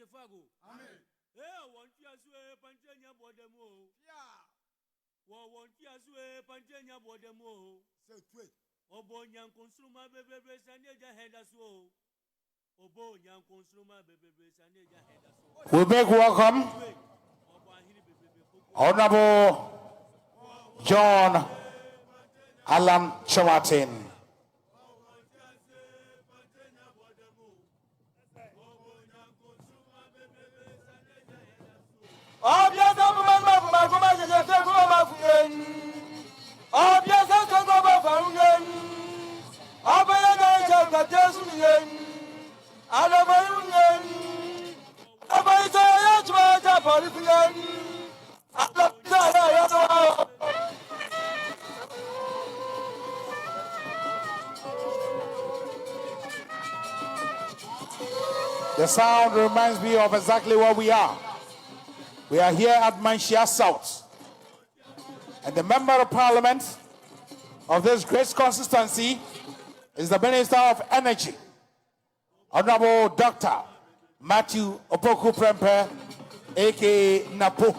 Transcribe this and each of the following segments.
Fago. Amen. Eh, want you as well, Pantania Bodemo. Yeah. Well, want you as well, Pantania Bodemo. Say, wait. Obo Yan consumer baby, Sandia head as well. Obo Yan consumer baby, Sandia head as well. We make welcome Honorable John Alan Chomatin. The sound reminds me of exactly where we are. We are here at Manshia South. And the member of parliament of this great constituency is the Minister of Energy, Honorable Dr. Matthew Opoku Prempeh, aka Napo.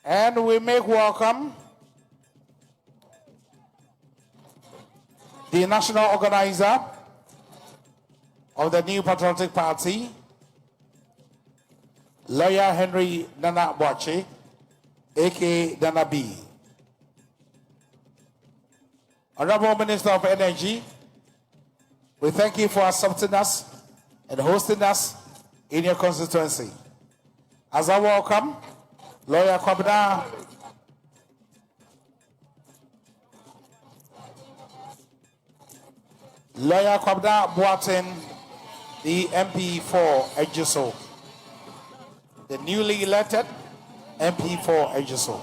And we make welcome the national organizer of the New Patriotic Party, Lawyer Henry Nana Boache, aka Dana B. Honorable Minister of Energy, we thank you for accepting us and hosting us in your constituency. As I welcome Lawyer Kwabena Boatin, the MP for Ejiso, the newly elected MP for Ejiso.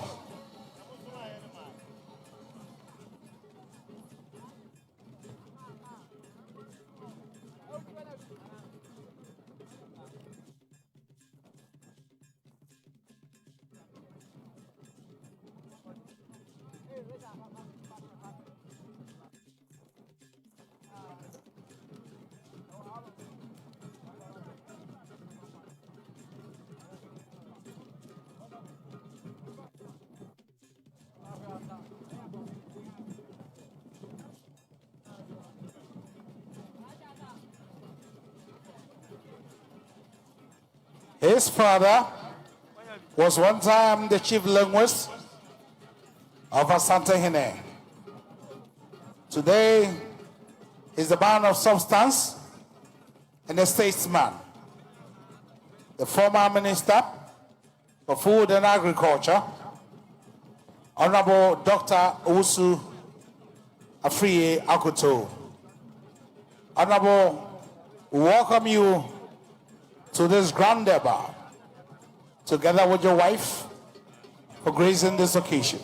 His father was one time the chief linguist of Asantehene. Today, he's a man of substance and a statesman. The former minister for Food and Agriculture, Honorable Dr. Owusu Afriye Akoto. Honorable, we welcome you to this grand debate, together with your wife, for gracing this occasion.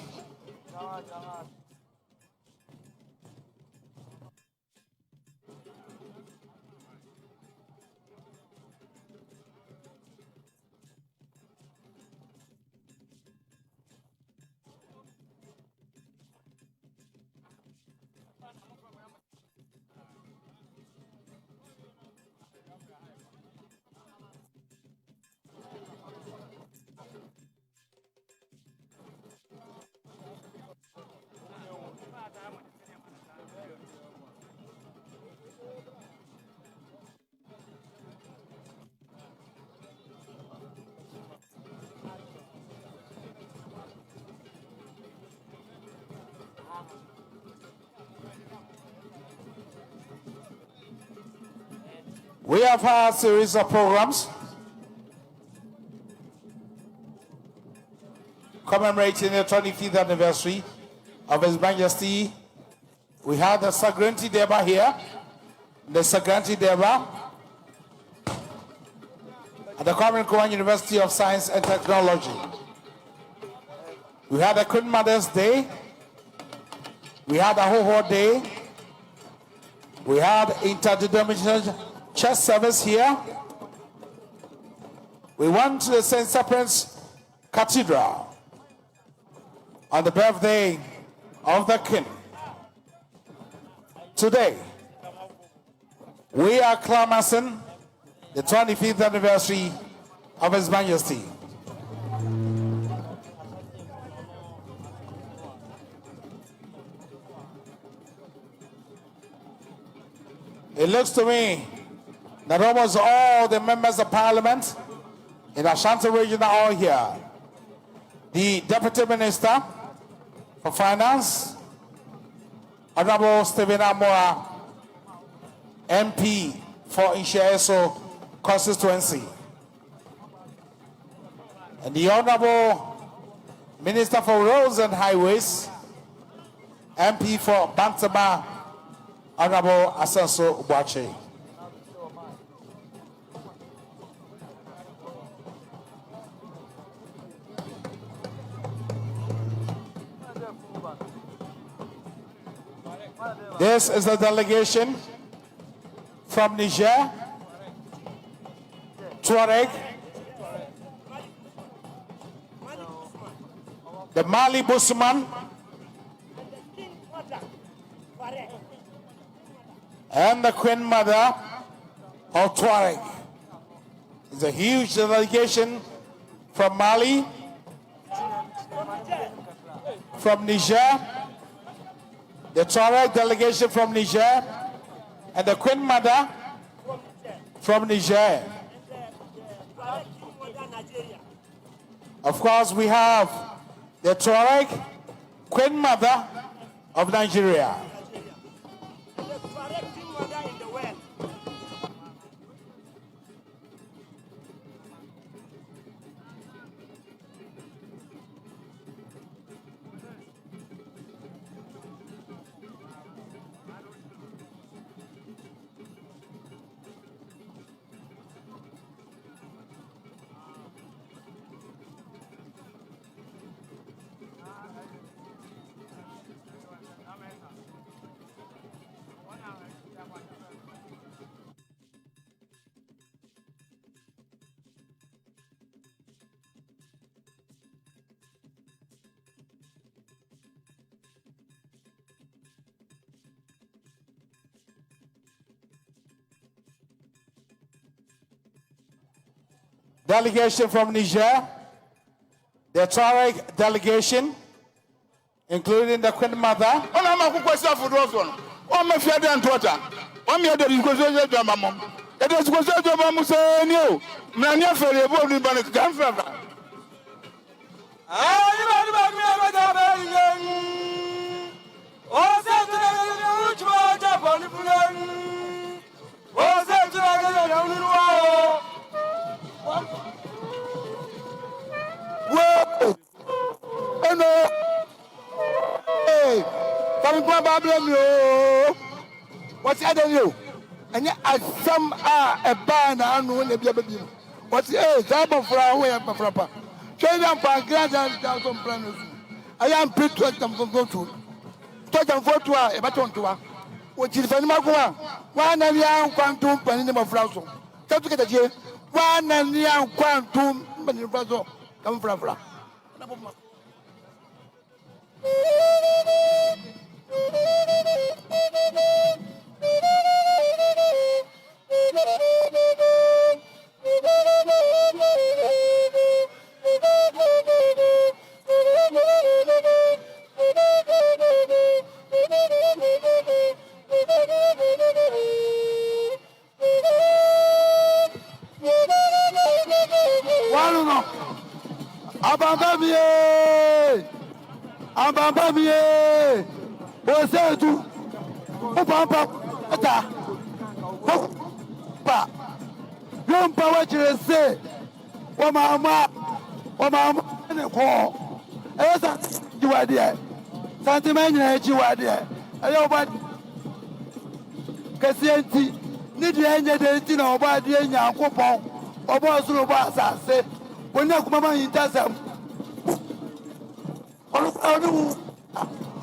We have had a series of programs commemorating the 25th anniversary of His Majesty. We had the Sagranti Deba here, the Sagranti Deba at the Kwame University of Science and Technology. We had a Queen Mother's Day. We had a Ho-Ho Day. We had interdenominational church service here. we went to the St. Cyprian's Cathedral on the birthday of the King. Today, we are claiming the 25th anniversary of His Majesty. It looks to me that almost all the members of Parliament in Ashanti region are all here. The Deputy Minister for Finance, Honorable Stephen Amora, MP for Inshaeso constituency, and the Honorable Minister for Roads and Highways, MP for Bantama, Honorable Asanso Ubache. This is the delegation from Niger, Tuareg, the Mali Busman, and the Queen Mother of Tuareg. It's a huge delegation from Mali, from Niger, the Tuareg delegation from Niger, and the Queen Mother from Niger. Of course, we have the Tuareg Queen Mother of Nigeria. Delegation from Niger, the Tuareg delegation, including the Queen Mother. Whoa! Oh no! Hey! Come on, Babylon! What's the other you? And yet, as some are a ban, I know when they be a baby. What's the type of flower and proper? Show them for grand and thousand planners. I am pretty to them from go to. Touch them for 2 hours, a baton to her. Which is Fanimagua. 1 and young quantum penny of Frosso. Take to get a year. 1 and young quantum penny of Frosso. Come from Fra. Abambamie, Osei Tutu, Otumfuo pa, Yompa wachirese, Wamama, Neko, Esa Jiwadie, Santimanya Jiwadie, Ayoba Kasienti, Nidi Enya de Tina Obadi Enya Kupon, Obosu Basa se, when Yakumama Intasam.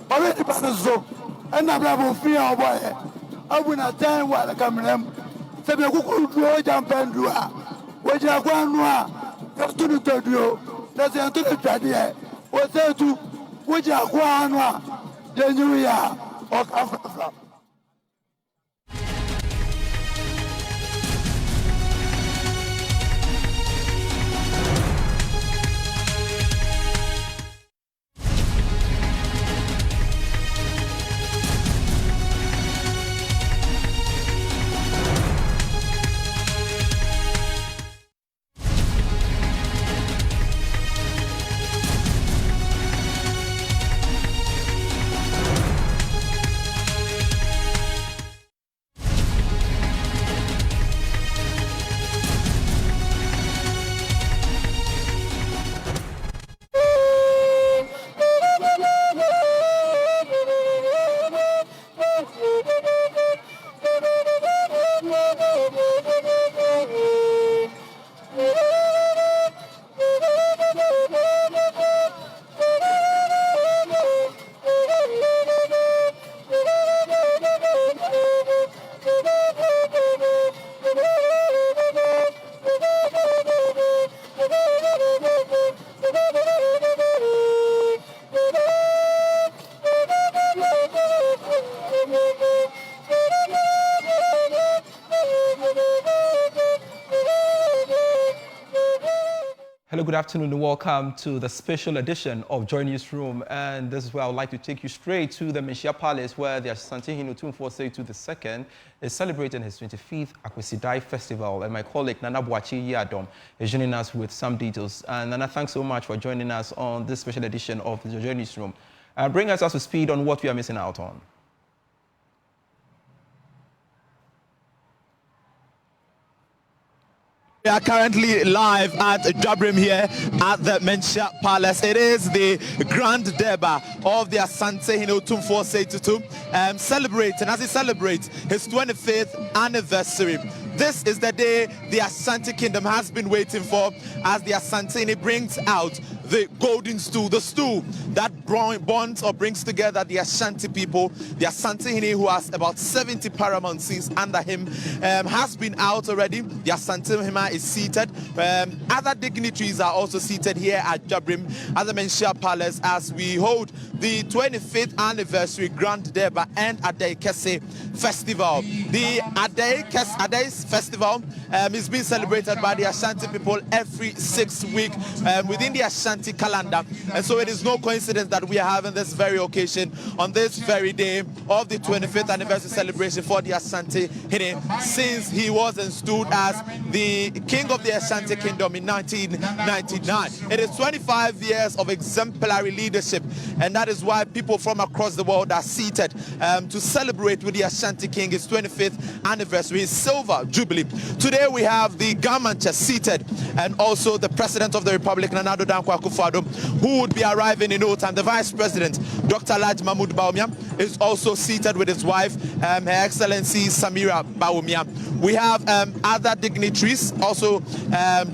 Already passes so, and I'm not fear of boy. I will not tell what I come in them. Say, I could draw jump and do. What you are going to Tunu Todio, that's a Tunu Osei Tutu, which are Guana, the New Year of Africa. Hello, good afternoon and welcome to the special edition of JoyNews Room. And this is where I would like to take you straight to the Menhyia Palace, where the Asantehene Otumfuo Osei Tutu II is celebrating his 25th Akwesidai Festival. And my colleague Nana Boachi Yadom is joining us with some details. And Nana, thanks so much for joining us on this special edition of the JoyNews Room. Bring us up to speed on what we are missing out on. We are currently live at Jubilee here at the Menhyia Palace. It is the Grand Deba of the Asantehene Otumfuo Osei Tutu celebrating, as he celebrates his 25th anniversary. This is the day the Asante Kingdom has been waiting for, as the Asantehene brings out the golden stool, the stool that bonds or brings together the Ashanti people. The Asantehene, who has about 70 paramountcies under him, has been out already. The Asantehene is seated. Other dignitaries are also seated here at Jubilee at the Menhyia Palace as we hold the 25th anniversary Grand Deba and Adaekese Festival. The Adaekese Festival is being celebrated by the Ashanti people every 6 weeks within the Ashanti calendar, and so it is no coincidence that we are having this very occasion on this very day of the 25th anniversary celebration for the Asantehene, since he was installed as the king of the Ashanti Kingdom in 1999. It is 25 years of exemplary leadership, and that is why people from across the world are seated to celebrate with the Ashanti King his 25th anniversary, his silver jubilee. Today we have the government seated, and also the President of the Republic, Nana Addo Dankwa Akufo-Addo, who would be arriving in no time. The Vice President, Dr. Alhaji Mahmoud Bawumia, is also seated with his wife, Her Excellency Samira Bawumia. We have other dignitaries also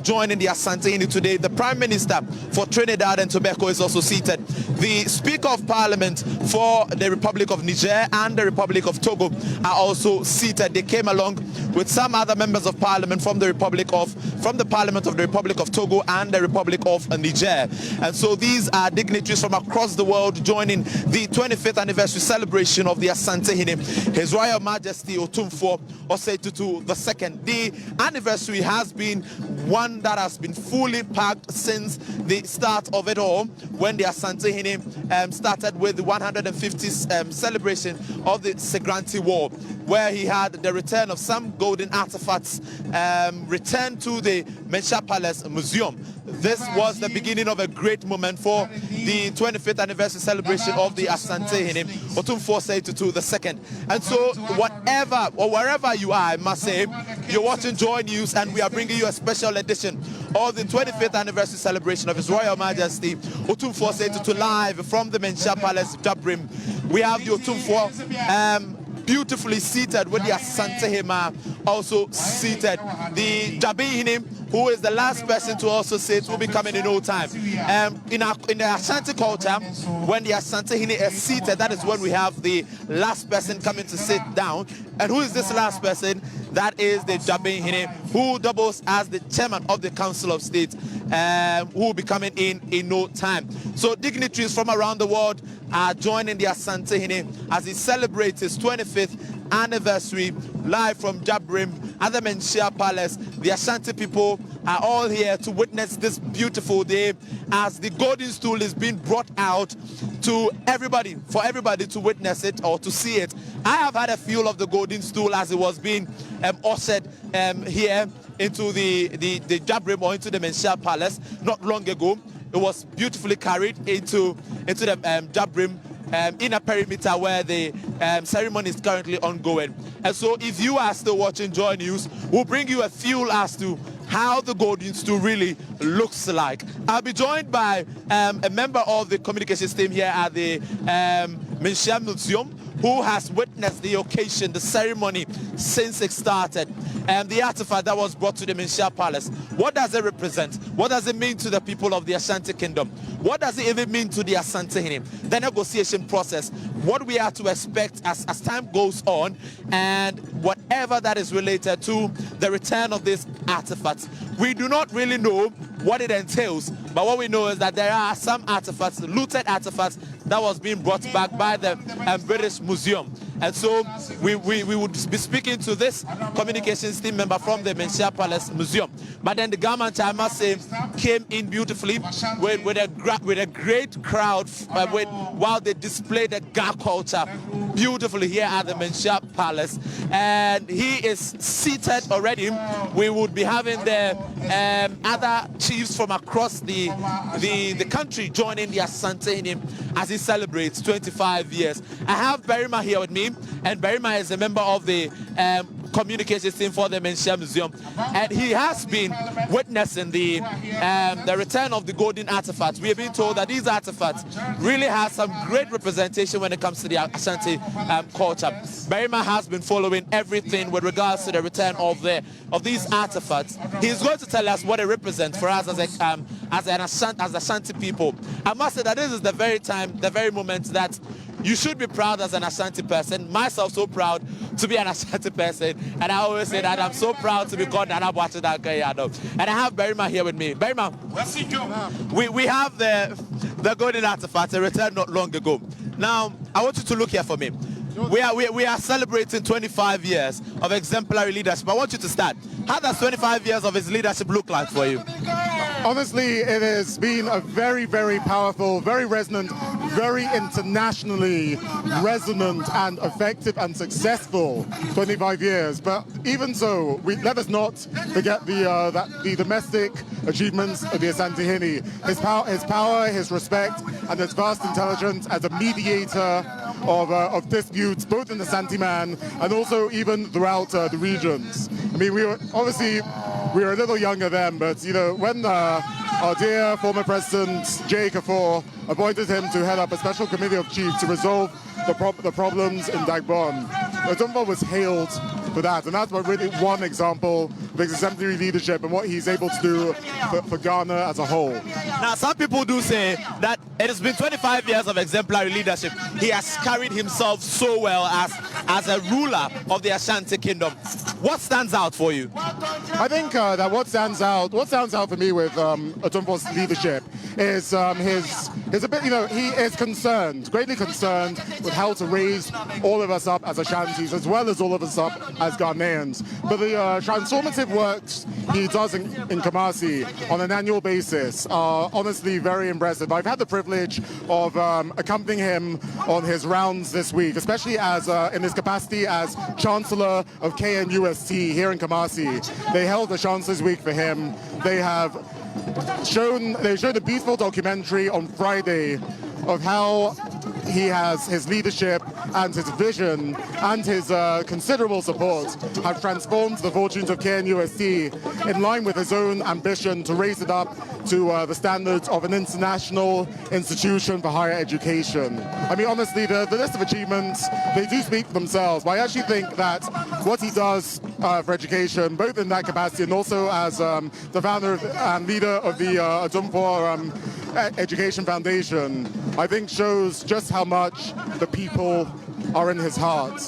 joining the Asantehene today. The Prime Minister for Trinidad and Tobago is also seated. The Speaker of Parliament for the Republic of Niger and the Republic of Togo are also seated. They came along with some other members of Parliament from the Parliament of the Republic of Togo and the Republic of Niger. And so these are dignitaries from across the world joining the 25th anniversary celebration of the Asantehene, His Royal Majesty Otumfuo Osei Tutu II. The anniversary has been one that has been fully packed since the start of it all, when the Asantehene started with the 150th celebration of the Segranti War, where he had the return of some golden artifacts returned to the Menhyia Palace Museum. This was the beginning of a great moment for the 25th anniversary celebration of the Asantehene, Otumfuo Osei Tutu II. And so whatever or wherever you are, I must say, you're watching Joy News, and we are bringing you a special edition of the 25th anniversary celebration of His Royal Majesty Otumfuo Osei Tutu live from the Menhyia Palace, Jubilee. We have the Otumfuo beautifully seated with the Asantehene also seated. The Jabihine, who is the last person to also sit, will be coming in no time. In the Ashanti culture, when the Asantehene is seated, that is when we have the last person coming to sit down. And who is this last person? That is the Asantehene, who doubles as the chairman of the Council of State, who will be coming in no time. So dignitaries from around the world are joining the Asantehene as he celebrates his 25th anniversary live from Jabrim at the Menchia Palace. The Ashanti people are all here to witness this beautiful day as the golden stool is being brought out to everybody, for everybody to witness it or to see it. I have had a feel of the golden stool as it was being ushered here into the Jabrim or into the Menchia Palace not long ago. It was beautifully carried into the Jabrim inner perimeter where the ceremony is currently ongoing. And so if you are still watching Joy News, we'll bring you a feel as to how the golden stool really looks like. I'll be joined by a member of the communications team here at the Menchia Museum, who has witnessed the occasion, the ceremony since it started, and the artifact that was brought to the Menchia Palace. What does it represent? What does it mean to the people of the Ashanti Kingdom? What does it even mean to the Asantehene? The negotiation process, what we are to expect as time goes on, and whatever that is related to the return of these artifacts. We do not really know what it entails, but what we know is that there are some artifacts, looted artifacts, that was being brought back by the British Museum. And so we would be speaking to this communications team member from the Menchia Palace Museum. But then the government, I must say, came in beautifully with a great crowd while they displayed the Ga culture beautifully here at the Menchia Palace. And he is seated already. We would be having the other chiefs from across the country joining the Asantehene as he celebrates 25 years. I have Berima here with me, and Berima is a member of the communications team for the Menchia Museum, and he has been witnessing the return of the golden artifacts. We have been told that these artifacts really have some great representation when it comes to the Ashanti culture. Berima has been following everything with regards to the return of these artifacts. He's going to tell us what it represents for us as Ashanti people. I must say that this is the very time, the very moment that you should be proud as an Ashanti person. Myself, so proud to be an Ashanti person. And I always say that I'm so proud to be called Nana Bwachidakayado. And I have Berima here with me. Berima, we have the golden artifact, a return not long ago. Now, I want you to look here for me. We are celebrating 25 years of exemplary leadership. I want you to start. How does 25 years of his leadership look like for you? Honestly, it has been a very, very powerful, very resonant, very internationally resonant and effective and successful 25 years. But even so, let us not forget the domestic achievements of the Asantehene. His power, his respect, and his vast intelligence as a mediator of disputes, both in the Santiman and also even throughout the regions. I mean, we were a little younger then, but you know, when our dear former president Jay Kafor appointed him to head up a special committee of chiefs to resolve the problems in Dagbon, Otumfuo was hailed for that, and that's really one example of his exemplary leadership and what he's able to do for Ghana as a whole. Now, some people do say that it has been 25 years of exemplary leadership. He has carried himself so well as a ruler of the Ashanti Kingdom. What stands out for you? I think that what stands out for me with Otumfuo's leadership is his ability. You know, he is greatly concerned with how to raise all of us up as Ashantis, as well as all of us up as Ghanaians. But the transformative works he does in Kumasi on an annual basis are honestly very impressive. I've had the privilege of accompanying him on his rounds this week, especially as in his capacity as Chancellor of KNUST here in Kumasi. They held the Chancellor's Week for him. They showed a beautiful documentary on Friday of how his leadership and his vision and his considerable support have transformed the fortunes of KNUST in line with his own ambition to raise it up to the standards of an international institution for higher education. I mean, honestly, the list of achievements, they do speak for themselves, but I actually think that what he does for education, both in that capacity and also as the founder and leader of the Otumfuo Education Foundation, I think shows just how much the people are in his heart.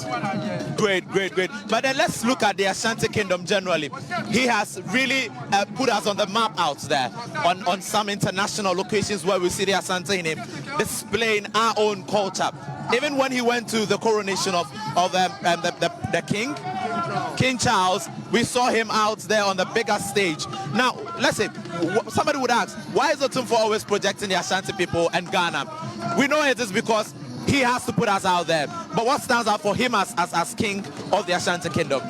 Great, great, great. But then let's look at the Ashanti Kingdom generally. He has really put us on the map out there on some international locations where we see the Asantehene displaying our own culture. Even when he went to the coronation of the King Charles, we saw him out there on the bigger stage. Now, let's say, somebody would ask, why is Otumfuo always projecting the Ashanti people and Ghana? We know it is because he has to put us out there. But what stands out for him as king of the Ashanti Kingdom?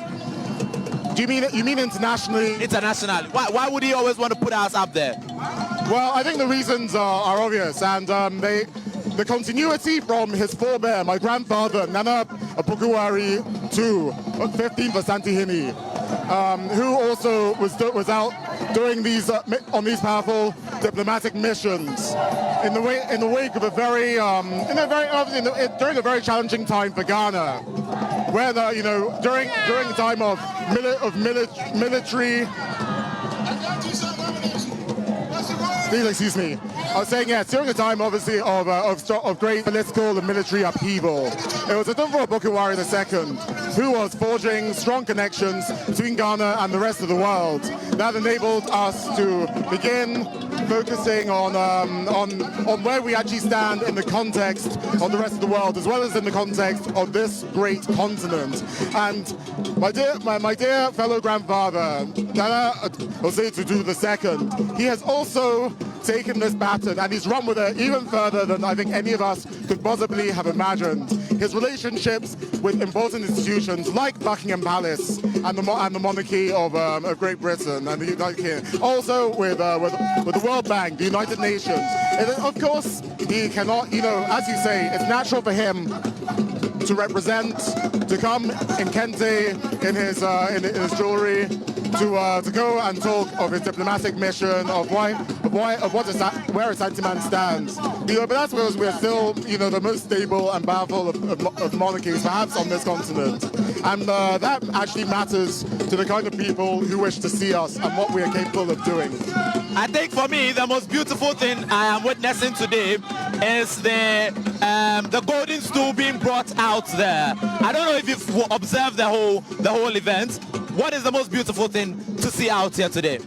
Do you mean internationally? Internationally. Why would he always want to put us up there? Well, I think the reasons are obvious, and the continuity from his forebear, my grandfather, Nana Apokuwari II, 15th Asantehene, who also was out doing these on these powerful diplomatic missions in the wake of during a very challenging time for Ghana, where during the time of military. Please excuse me. I was saying, yes, during a time, obviously, of great political and military upheaval. It was Otumfuo Osei II who was forging strong connections between Ghana and the rest of the world. That enabled us to begin focusing on where we actually stand in the context of the rest of the world, as well as in the context of this great continent. And my dear fellow grandfather, Osei Tutu II, he has also taken this baton and he's run with it even further than I think any of us could possibly have imagined. His relationships with important institutions like Buckingham Palace and the monarchy of Great Britain and the United Kingdom, also with the World Bank, the United Nations. And of course, he cannot, as you say, it's natural for him to represent, to come in kente, in his jewelry, to go and talk of his diplomatic mission, where Asantehene stands. But that's where we're still, the most stable and powerful of monarchies, perhaps on this continent. And that actually matters to the kind of people who wish to see us and what we are capable of doing. I think for me, the most beautiful thing I am witnessing today is the golden stool being brought out there. I don't know if you've observed the whole event. What is the most beautiful thing to see out here today?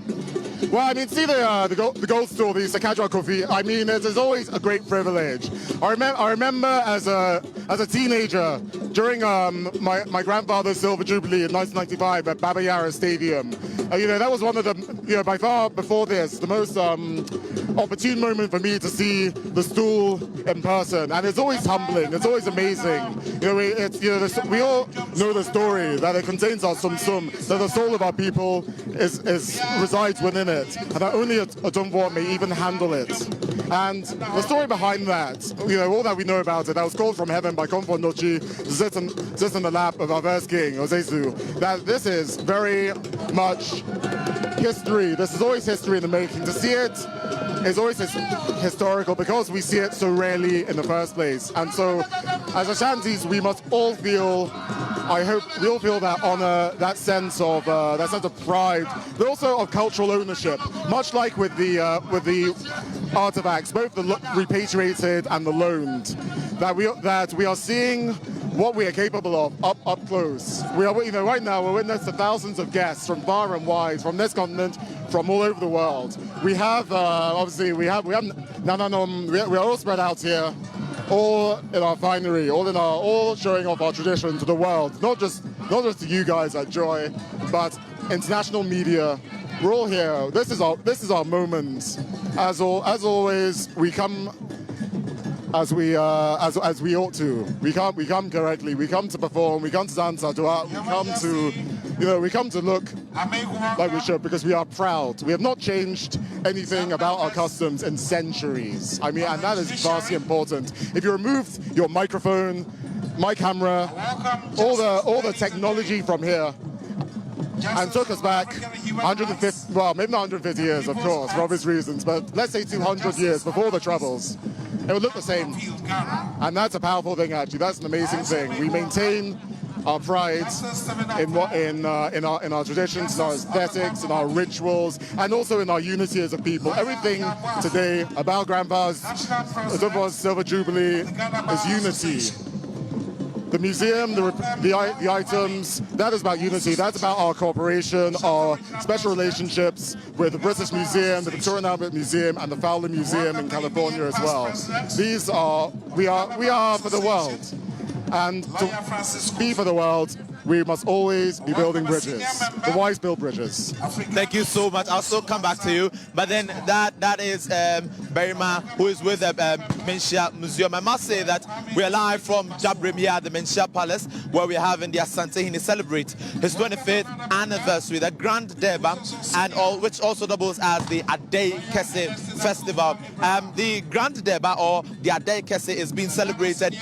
Well, I mean, see the gold stool, the Sakajwa Kofi. I mean, it's always a great privilege. I remember as a teenager during my grandfather's silver jubilee in 1995 at Baba Yara Stadium. That was one of the, by far before this, the most opportune moment for me to see the stool in person, and it's always humbling. It's always amazing. We all know the story that it contains our sum, that the soul of our people resides within it, and that only Otumfuo may even handle it. And the story behind that, all that we know about it, that was called from heaven by Komfo Nochi to sit in the lap of our first king, Osesu, that this is very much history. This is always history in the making. To see it is always historical because we see it so rarely in the first place. And so, as Ashantis, we must all feel, I hope we all feel that honor, that sense of pride, but also of cultural ownership. Much like with the artifacts, both the repatriated and the loaned, that we are seeing what we are capable of up close. We are, right now we're witness to thousands of guests from far and wide, from this continent, from all over the world. We have obviously we are all spread out here, all in our finery, all showing off our tradition to the world. Not just to you guys at Joy, but international media. We're all here. This is our moment. As always, we come as we ought to. We come correctly. We come to perform. We come to dance our dua. We come to look like we should because we are proud. We have not changed anything about our customs in centuries. I mean, and that is vastly important. If you removed your microphone, my camera, all the technology from here, and took us back 150, well, maybe not 150 years, of course, for obvious reasons, but let's say 200 years before the Troubles, it would look the same. And that's a powerful thing, actually. That's an amazing thing. We maintain our pride in our traditions, in our aesthetics, in our rituals, and also in our unity as a people. Everything today about Grandpa's Silver Jubilee is unity. the museum, the items, that is about unity. That's about our cooperation, our special relationships with the British Museum, the Victorian Albert Museum, and the Fowler Museum in California as well. We are for the world. And to be for the world, we must always be building bridges. The wise build bridges. Thank you so much. I'll still come back to you. But then that is Berima, who is with the Menchia Museum. I must say that we are live from Jabrim here at the Menchia Palace, where we are having the Asantehene celebrate his 25th anniversary, the Grand Deba, and which also doubles as the Adaekese Festival. The Grand Deba, or the Adaekese, is being celebrated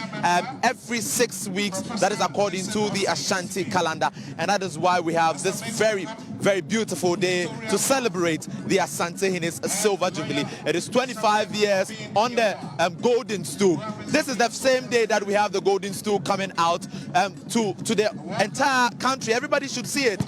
every 6 weeks. That is according to the Ashanti calendar, and that is why we have this very, very beautiful day to celebrate the Asantehene's Silver Jubilee. It is 25 years on the golden stool. This is the same day that we have the golden stool coming out to the entire country. Everybody should see it.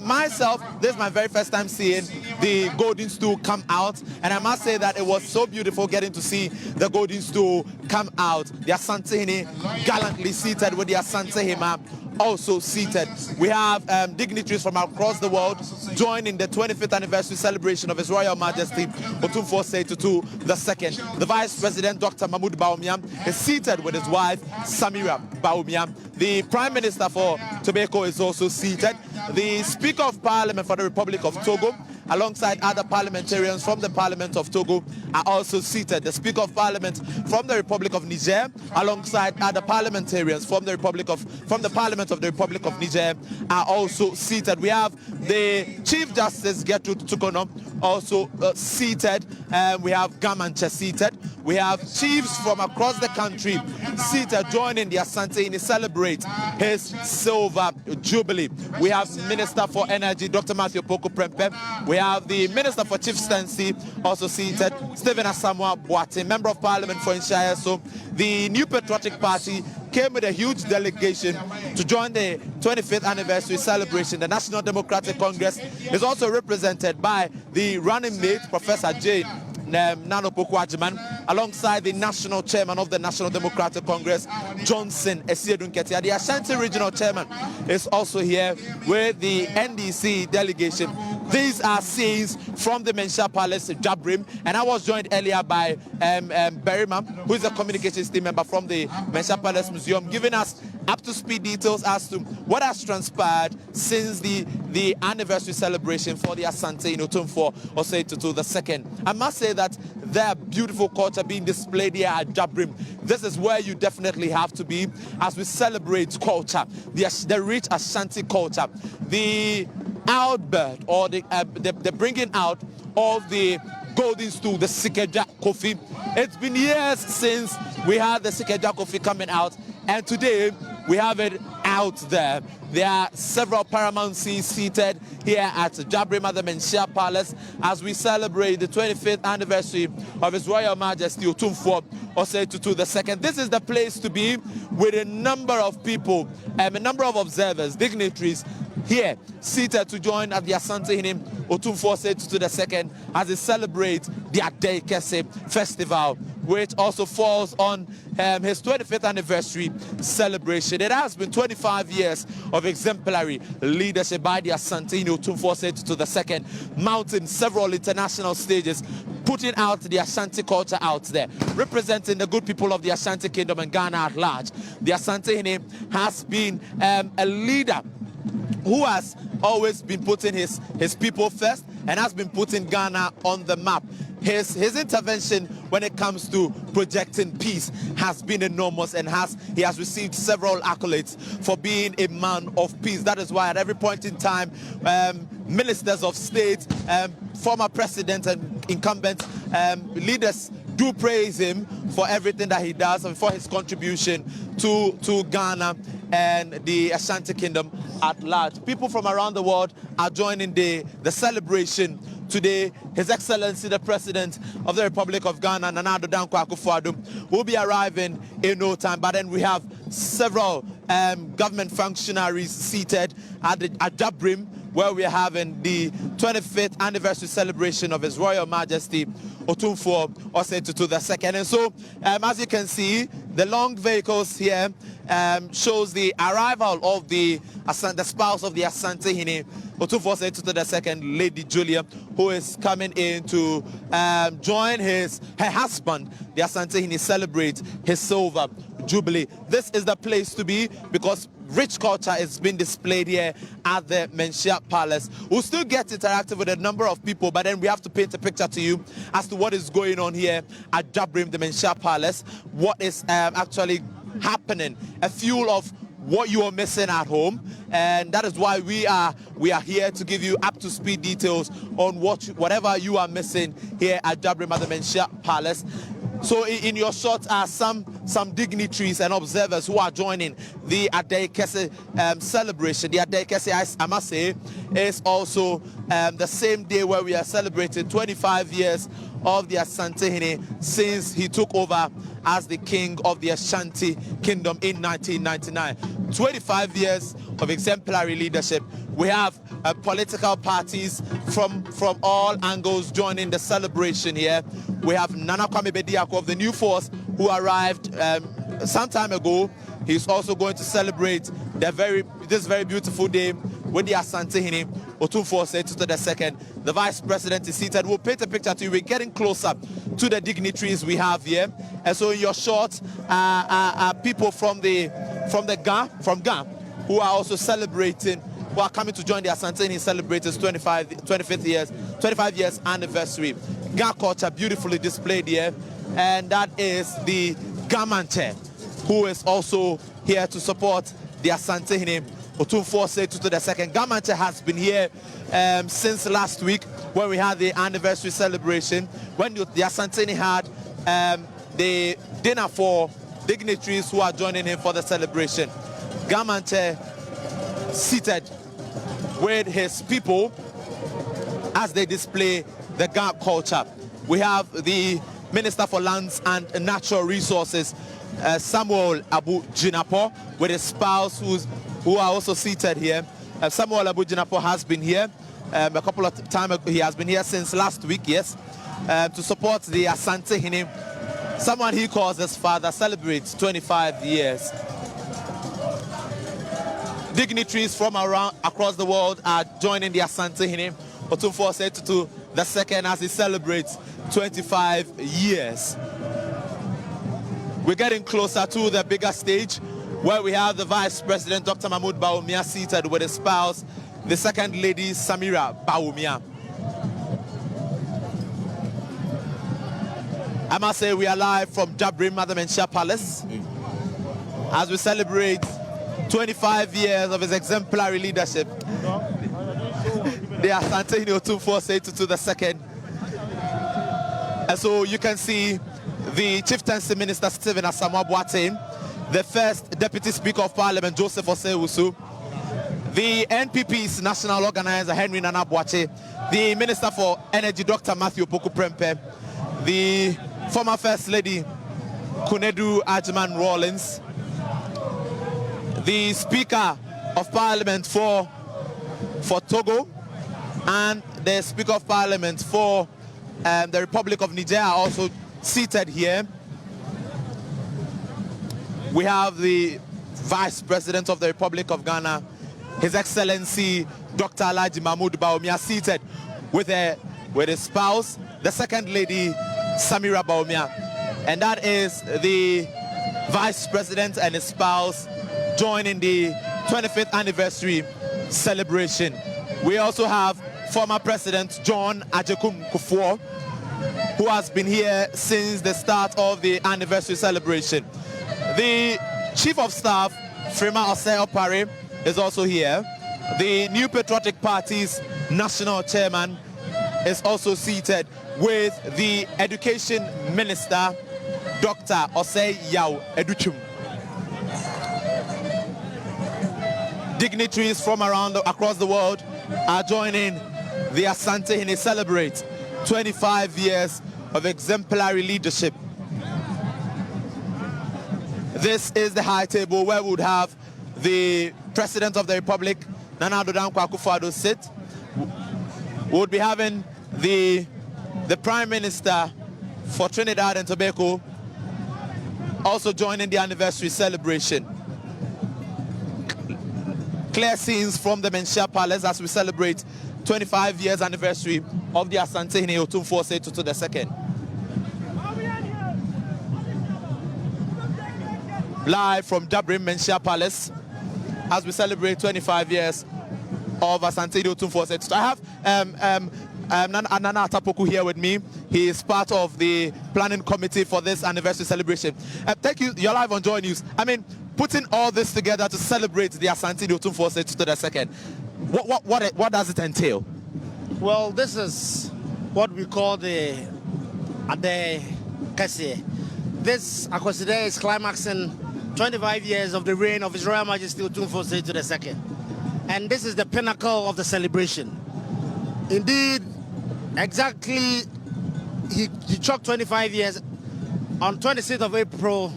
Myself, this is my very first time seeing the golden stool come out, and I must say that it was so beautiful getting to see the golden stool come out. The Asantehene gallantly seated with the Asantehene also seated. We have dignitaries from across the world joining the 25th anniversary celebration of His Royal Majesty Otumfuo Osei Tutu II. The Vice President, Dr. Mahmoud Bawumia, is seated with his wife, Samira Bawumia. The Prime Minister for Tobago is also seated. The Speaker of Parliament for the Republic of Togo, alongside other parliamentarians from the Parliament of Togo, are also seated. The Speaker of Parliament from the Republic of Niger, alongside other parliamentarians from the Parliament of the Republic of Niger, are also seated. We have the Chief Justice Gertrude Tukono also seated. We have Gamanche seated. We have chiefs from across the country seated, joining the Asantehene to celebrate his Silver Jubilee. We have Minister for Energy, Dr. Matthew Poko Prempe. We have the Minister for Chieftaincy also seated, Stephen Asamoah Boateng, Member of Parliament for Nshaya. So the New Patriotic Party came with a huge delegation to join the 25th anniversary celebration. The National Democratic Congress is also represented by the running mate, Professor Jane Nano Pokwajiman, alongside the national chairman of the National Democratic Congress, Johnson Esiedun Ketia. The Ashanti Regional Chairman is also here with the NDC delegation. These are scenes from the Menchia Palace, Jabrim, and I was joined earlier by Berima, who is a communications team member from the Menchia Palace Museum, giving us up-to-speed details as to what has transpired since the anniversary celebration for the Asantehene Otumfuo Osei Tutu II. I must say that there are beautiful culture being displayed here at Jabrim. This is where you definitely have to be as we celebrate culture, the rich Ashanti culture, the outbirth or the bringing out of the golden stool, the Sikeja coffee. It's been years since we had the Sikeja coffee coming out, and today we have it out there. There are several paramountcies seated here at Jabrim at the Menchia Palace as we celebrate the 25th anniversary of His Royal Majesty Otumfuo Osei Tutu II. This is the place to be, with a number of people, a number of observers, dignitaries here seated to join at the Asantehene Otumfuo Osei Tutu II as they celebrate the Adaekese Festival, which also falls on his 25th anniversary celebration. It has been 25 years of exemplary leadership by the Asantehene Otumfuo Osei Tutu II, mounting several international stages, putting out the Ashanti culture out there, representing the good people of the Ashanti Kingdom and Ghana at large. The Asantehene has been a leader who has always been putting his people first and has been putting Ghana on the map. His intervention when it comes to projecting peace has been enormous, and he has received several accolades for being a man of peace. That is why at every point in time, ministers of state, former presidents and incumbent leaders do praise him for everything that he does and for his contribution to Ghana and the Ashanti Kingdom at large. People from around the world are joining the celebration today. His Excellency the President of the Republic of Ghana, Nana Addo Dankwa Akufo-Addo, will be arriving in no time. But then we have several government functionaries seated at Jabrim where we are having the 25th anniversary celebration of His Royal Majesty Otumfuo Osei Tutu II. And so, as you can see, the long vehicles here shows the arrival of the spouse of the Asantehene, Otumfuo Osei Tutu II, Lady Julia, who is coming in to join her husband, the Asantehene, celebrate his silver Jubilee. This is the place to be because rich culture is being displayed here at the Menchia Palace. We'll still get interactive with a number of people, but then we have to paint a picture to you as to what is going on here at Jabrim, the Menchia Palace, what is actually happening, a few of what you are missing at home, and that is why we are here to give you up-to-speed details on whatever you are missing here at Jabrim at the Menchia Palace. So in your shot are some dignitaries and observers who are joining the Adaekese celebration. The Adaekese, I must say, is also the same day where we are celebrating 25 years of the Asantehene since he took over as the king of the Ashanti Kingdom in 1999. 25 years of exemplary leadership. We have political parties from all angles joining the celebration here. We have Nana Kwame Bediako of the New Force, who arrived some time ago. He's also going to celebrate this very beautiful day with the Asantehene, Otumfuo Osei Tutu II. The Vice President is seated. We'll paint a picture to you. We're getting closer to the dignitaries we have here. And so in your short, people from Ga, who are also celebrating, who are coming to join the Asantehene celebrating 25 years anniversary. Ga culture beautifully displayed here, and that is the Gamante, who is also here to support the Asantehene, Otumfuo Osei Tutu II. Gamante has been here since last week when we had the anniversary celebration, when the Asantehene had the dinner for dignitaries who are joining him for the celebration. Gamante seated with his people as they display the Ga culture. We have the Minister for Lands and Natural Resources, Samuel Abu Jinapo, with his spouse who are also seated here. Samuel Abu Jinapo has been here a couple of times. He has been here since last week, yes, to support the Asantehene. Someone he calls his father celebrates 25 years. Dignitaries from across the world are joining the Asantehene, Otumfuo Osei Tutu II, as he celebrates 25 years. We're getting closer to the bigger stage where we have the Vice President, Dr. Mahmoud Bawumia, seated with his spouse, the Second Lady, Samira Bawumia. I must say we are live from Jabrim at the Menchia Palace as we celebrate 25 years of his exemplary leadership. The Asantehene Otumfuo Osei Tutu II. And so you can see the Chieftaincy Minister Stephen Asamoah Boateng, the First Deputy Speaker of Parliament Joseph Osei-Wusu, the NPP's National Organizer Henry Nana Boakye, the Minister for Energy Dr. Matthew Opoku Prempeh, the former First Lady Kunedu Ajman Rawlings, the Speaker of Parliament for Togo, and the Speaker of Parliament for the Republic of Niger are also seated here. We have the Vice President of the Republic of Ghana, His Excellency Dr. Alhaji Mahmoud Bawumia, seated with his spouse, the Second Lady Samira Bawumia, and that is the Vice President and his spouse joining the 25th anniversary celebration. We also have former President John Agyekum Kufuor, who has been here since the start of the anniversary celebration. The Chief of Staff, Frema Osei Opare, is also here. The New Patriotic Party's National Chairman is also seated with the Education Minister, Dr. Osei Yao Educhum. Dignitaries from across the world are joining the Asantehene celebrate 25 years of exemplary leadership. This is the high table where we would have the President of the Republic, Nana Addo Dankwa Akufo-Addo sit. We'll be having the Prime Minister for Trinidad and Tobago also joining the anniversary celebration. Clear scenes from the Menchia Palace as we celebrate 25 years anniversary of the Asantehene Otumfuo Osei Tutu II. Live from Jabrim Menchia Palace as we celebrate 25 years of Asantehene Otumfuo Osei Tutu. I have Nana Atapoku here with me. He is part of the planning committee for this anniversary celebration. Thank you. You're live on JoyNews. I mean, putting all this together to celebrate the Asantehene Otumfuo Osei Tutu II. What does it entail? Well, this is what we call the Adaekese. This Akweside is climaxing 25 years of the reign of His Royal Majesty Otumfuo Osei Tutu II. And this is the pinnacle of the celebration. Indeed, exactly, he clocked 25 years on 26th of April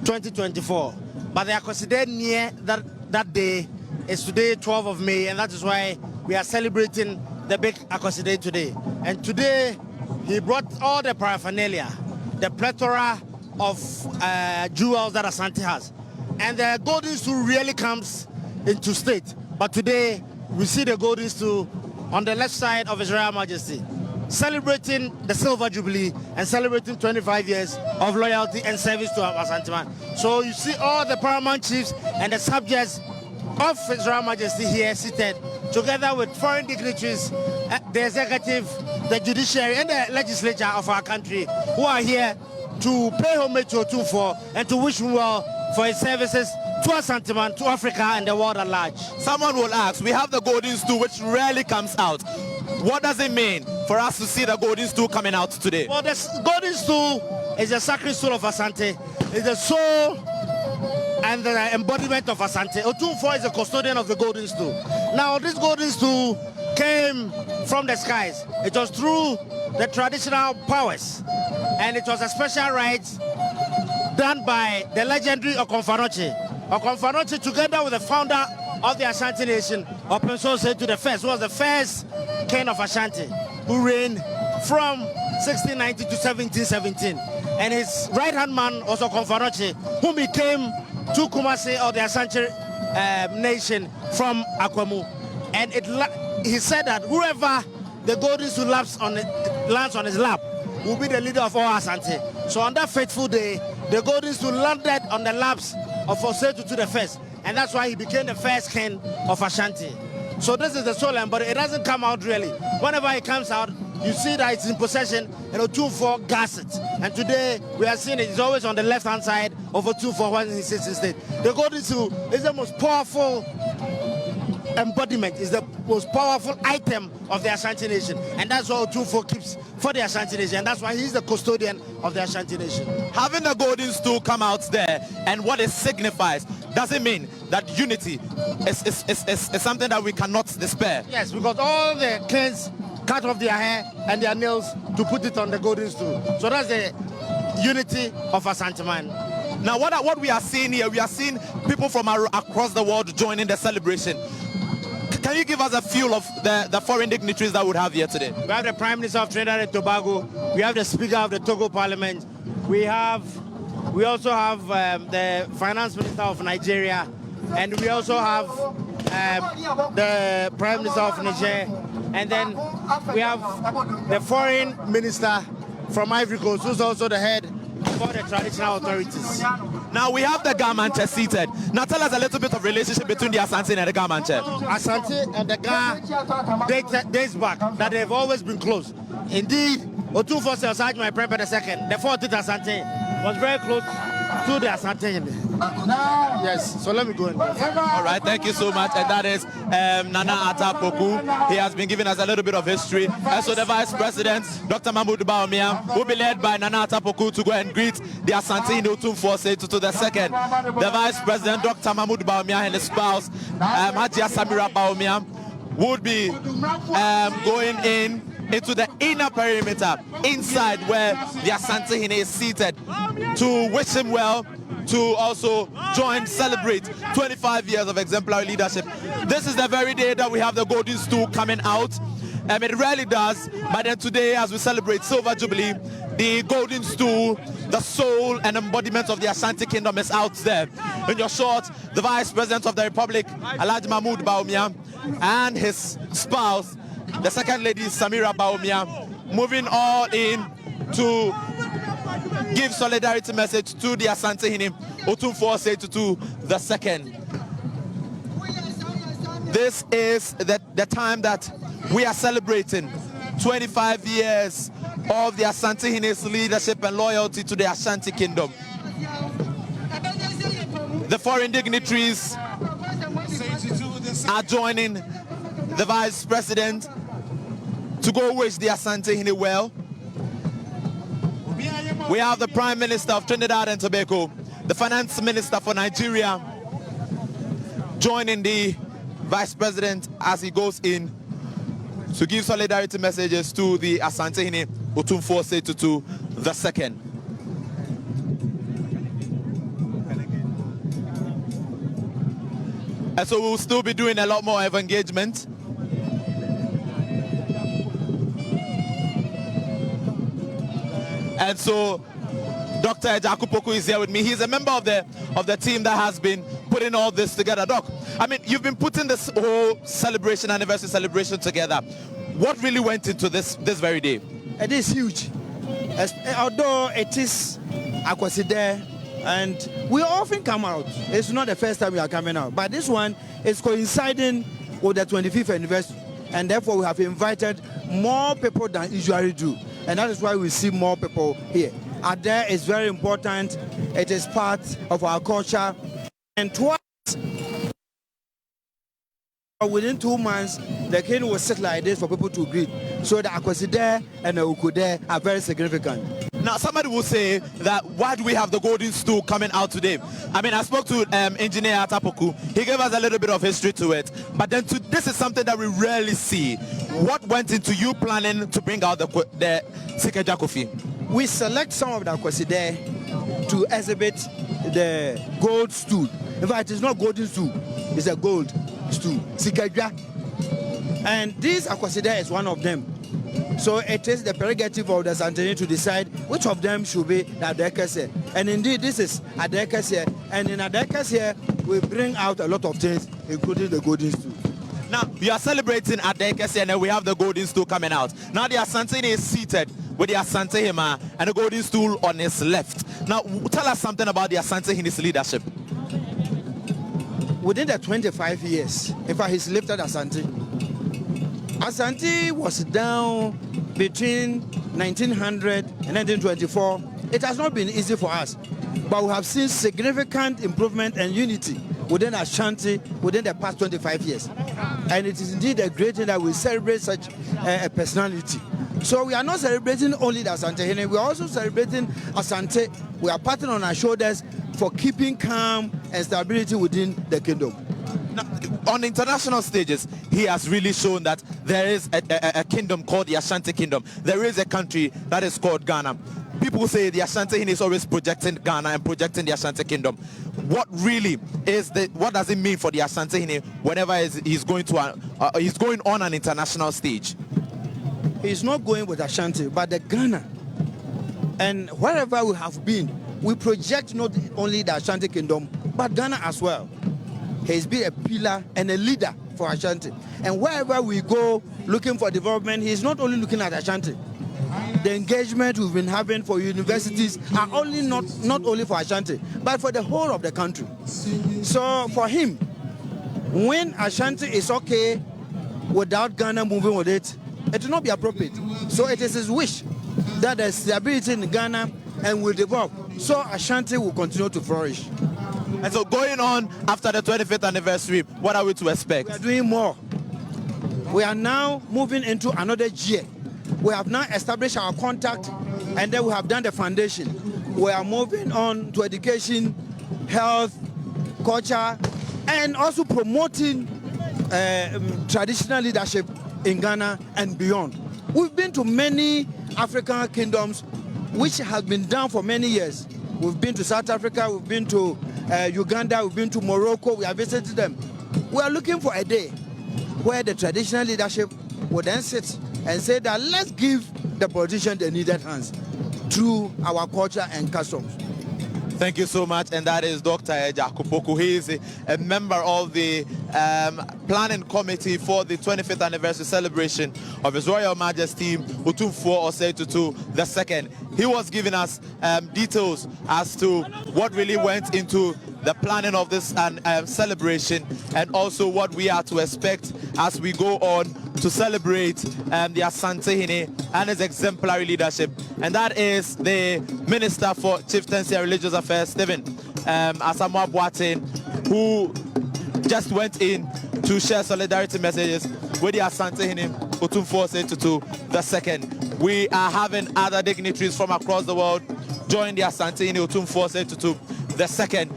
2024. But the Akweside near that day is today, 12th of May, and that is why we are celebrating the big Akweside today. And today, he brought all the paraphernalia, the plethora of jewels that Asante has. And the golden stool really comes into state. But today, we see the golden stool on the left side of His Royal Majesty, celebrating the Silver Jubilee and celebrating 25 years of loyalty and service to our Asantehene. So you see all the paramount chiefs and the subjects of His Royal Majesty here seated, together with foreign dignitaries, the executive, the judiciary, and the legislature of our country, who are here to pay homage to Otumfuo and to wish him well for his services to Asantehene, to Africa, and the world at large. Someone will ask, we have the golden stool which rarely comes out. What does it mean for us to see the golden stool coming out today? Well, the golden stool is the sacred soul of Asante. It's the soul and the embodiment of Asante. Otumfuo is the custodian of the golden stool. Now, this golden stool came from the skies. It was through the traditional powers, and it was a special rite done by the legendary Otumfuo Osei, together with the founder of the Ashanti nation, Otumfuo Osei Tutu I, who was the first king of Ashanti, who reigned from 1690 to 1717. And his right-hand man was Otumfuo Osei, whom he came to Kumasi, or the Ashanti nation, from Akwamu. And he said that whoever the golden stool lands on his lap will be the leader of all Asante. So on that fateful day, the golden stool landed on the laps of Osei Tutu I, and that's why he became the first king of Ashanti. So this is the soul, but it doesn't come out really. Whenever it comes out, you see that it's in possession, and Otumfuo guards it. And today we are seeing it is always on the left-hand side of Otumfuo when he sits in state. The golden stool is the most powerful embodiment, is the most powerful item of the Ashanti nation, and that's what Otumfuo keeps for the Ashanti nation, and that's why he's the custodian of the Ashanti nation. Having the golden stool come out there and what it signifies, does it mean that unity is something that we cannot despair? Yes, because all the kings cut off their hair and their nails to put it on the golden stool. So that's the unity of Asantehene. Now, what we are seeing here, we are seeing people from across the world joining the celebration. Can you give us a feel of the foreign dignitaries that we have here today? We have the Prime Minister of Trinidad and Tobago. We have the Speaker of the Togo Parliament. We also have the Finance Minister of Nigeria, and we also have the Prime Minister of Niger, and then we have the Foreign Minister from Ivory Coast, who's also the head for the traditional authorities. Now we have the Gamanche seated. Now tell us a little bit of relationship between the Asante and the Gamanche. Asante and the Ga dates back that they've always been close. Indeed, Otumfuo Osei, my Prime Minister II, the 14th Asante, was very close to the Asantehene. Yes, so let me go in. All right, thank you so much. And that is Nana Atapoku. He has been giving us a little bit of history. And so the Vice President, Dr. Mahmoud Bawumia, will be led by Nana Atapoku to go and greet the Asantehene Otumfuo Osei Tutu II. The Vice President, Dr. Mahmoud Bawumia, and his spouse, Hajia Samira Bawumia, would be going into the inner perimeter, inside where the Asantehene is seated, to wish him well, to also celebrate 25 years of exemplary leadership. This is the very day that we have the golden stool coming out. It rarely does, but then today, as we celebrate Silver Jubilee, the golden stool, the soul and embodiment of the Ashanti Kingdom is out there. In your short, the Vice President of the Republic, Alhaji Mahmoud Bawumia, and his spouse, the Second Lady Samira Bawumia, moving all in to give solidarity message to the Asantehene Otumfuo Osei Tutu II. This is the time that we are celebrating 25 years of the Asantehene's leadership and loyalty to the Ashanti Kingdom. The foreign dignitaries are joining the Vice President to go wish the Asantehene well. We have the Prime Minister of Trinidad and Tobago, the Finance Minister for Nigeria, joining the Vice President as he goes in to give solidarity messages to the Asantehene Otumfuo Osei Tutu II. And so we'll still be doing a lot more of engagement. And so Dr. Jakupoku is here with me. He's a member of the team that has been putting all this together. Doc, I mean, you've been putting this whole celebration, anniversary celebration together. What really went into this very day? It is huge. Although it is Akwaside, and we often come out. It's not the first time we are coming out, but this one is coinciding with the 25th anniversary, and therefore we have invited more people than usually do, and that is why we see more people here. Ade is very important. It is part of our culture, and twice within 2 months, the king will sit like this for people to greet. So the Akwaside and the Ukude are very significant. Now, somebody will say that why do we have the golden stool coming out today? I mean, I spoke to Engineer Atapoku. He gave us a little bit of history to it. But then this is something that we rarely see. What went into you planning to bring out the Sikeja Kofi? We select some of the Akwaside to exhibit the gold stool. In fact, it's not golden stool, it's a gold stool, Sikeja. And this Akwaside is one of them. So it is the prerogative of the Asantehene to decide which of them should be the Adaekese. And indeed, this is Adaekese. And in Adaekese, we bring out a lot of things, including the golden stool. Now, you are celebrating Adaekese, and then we have the golden stool coming out. Now, the Asantehene is seated with the Asantehene and the golden stool on his left. Now, tell us something about the Asantehene's leadership. Within the 25 years, in fact, he's lifted Asante. Asante was down between 1900 and 1924. It has not been easy for us, but we have seen significant improvement and unity within Ashanti within the past 25 years. And it is indeed a great thing that we celebrate such a personality. So we are not celebrating only the Asantehene, we are also celebrating Asante. We are patting on our shoulders for keeping calm and stability within the kingdom. Now, on international stages, he has really shown that there is a kingdom called the Ashanti Kingdom. There is a country that is called Ghana. People say the Asantehene is always projecting Ghana and projecting the Ashanti Kingdom. What really is what does it mean for the Asantehene whenever he's going on an international stage? He's not going with Ashanti, but the Ghana. And wherever we have been, we project not only the Ashanti Kingdom, but Ghana as well. He's been a pillar and a leader for Ashanti. And wherever we go looking for development, he's not only looking at Ashanti. The engagement we've been having for universities are only not only for Ashanti, but for the whole of the country. So for him, when Ashanti is okay without Ghana moving with it, it will not be appropriate. So it is his wish that there's stability in Ghana and will develop. So Ashanti will continue to flourish. And so going on after the 25th anniversary, what are we to expect? We are doing more. We are now moving into another year. We have now established our contact, and then we have done the foundation. We are moving on to education, health, culture, and also promoting traditional leadership in Ghana and beyond. We've been to many African kingdoms which have been done for many years. We've been to South Africa, we've been to Uganda, we've been to Morocco, we have visited them. we are looking for a day where the traditional leadership will then sit and say that let's give the politicians the needed hands through our culture and customs. Thank you so much, and that is Dr. Eja Kupoku. He is a member of the planning committee for the 25th anniversary celebration of His Royal Majesty Otumfuo Osei Tutu II. He was giving us details as to what really went into the planning of this celebration, and also what we are to expect as we go on to celebrate the Asantehene and his exemplary leadership. And that is the Minister for Chieftaincy and Religious Affairs, Stephen Asamoah Boateng, who just went in to share solidarity messages with the Asantehene Otumfuo Osei Tutu II. We are having other dignitaries from across the world join the Asantehene Otumfuo Osei Tutu II.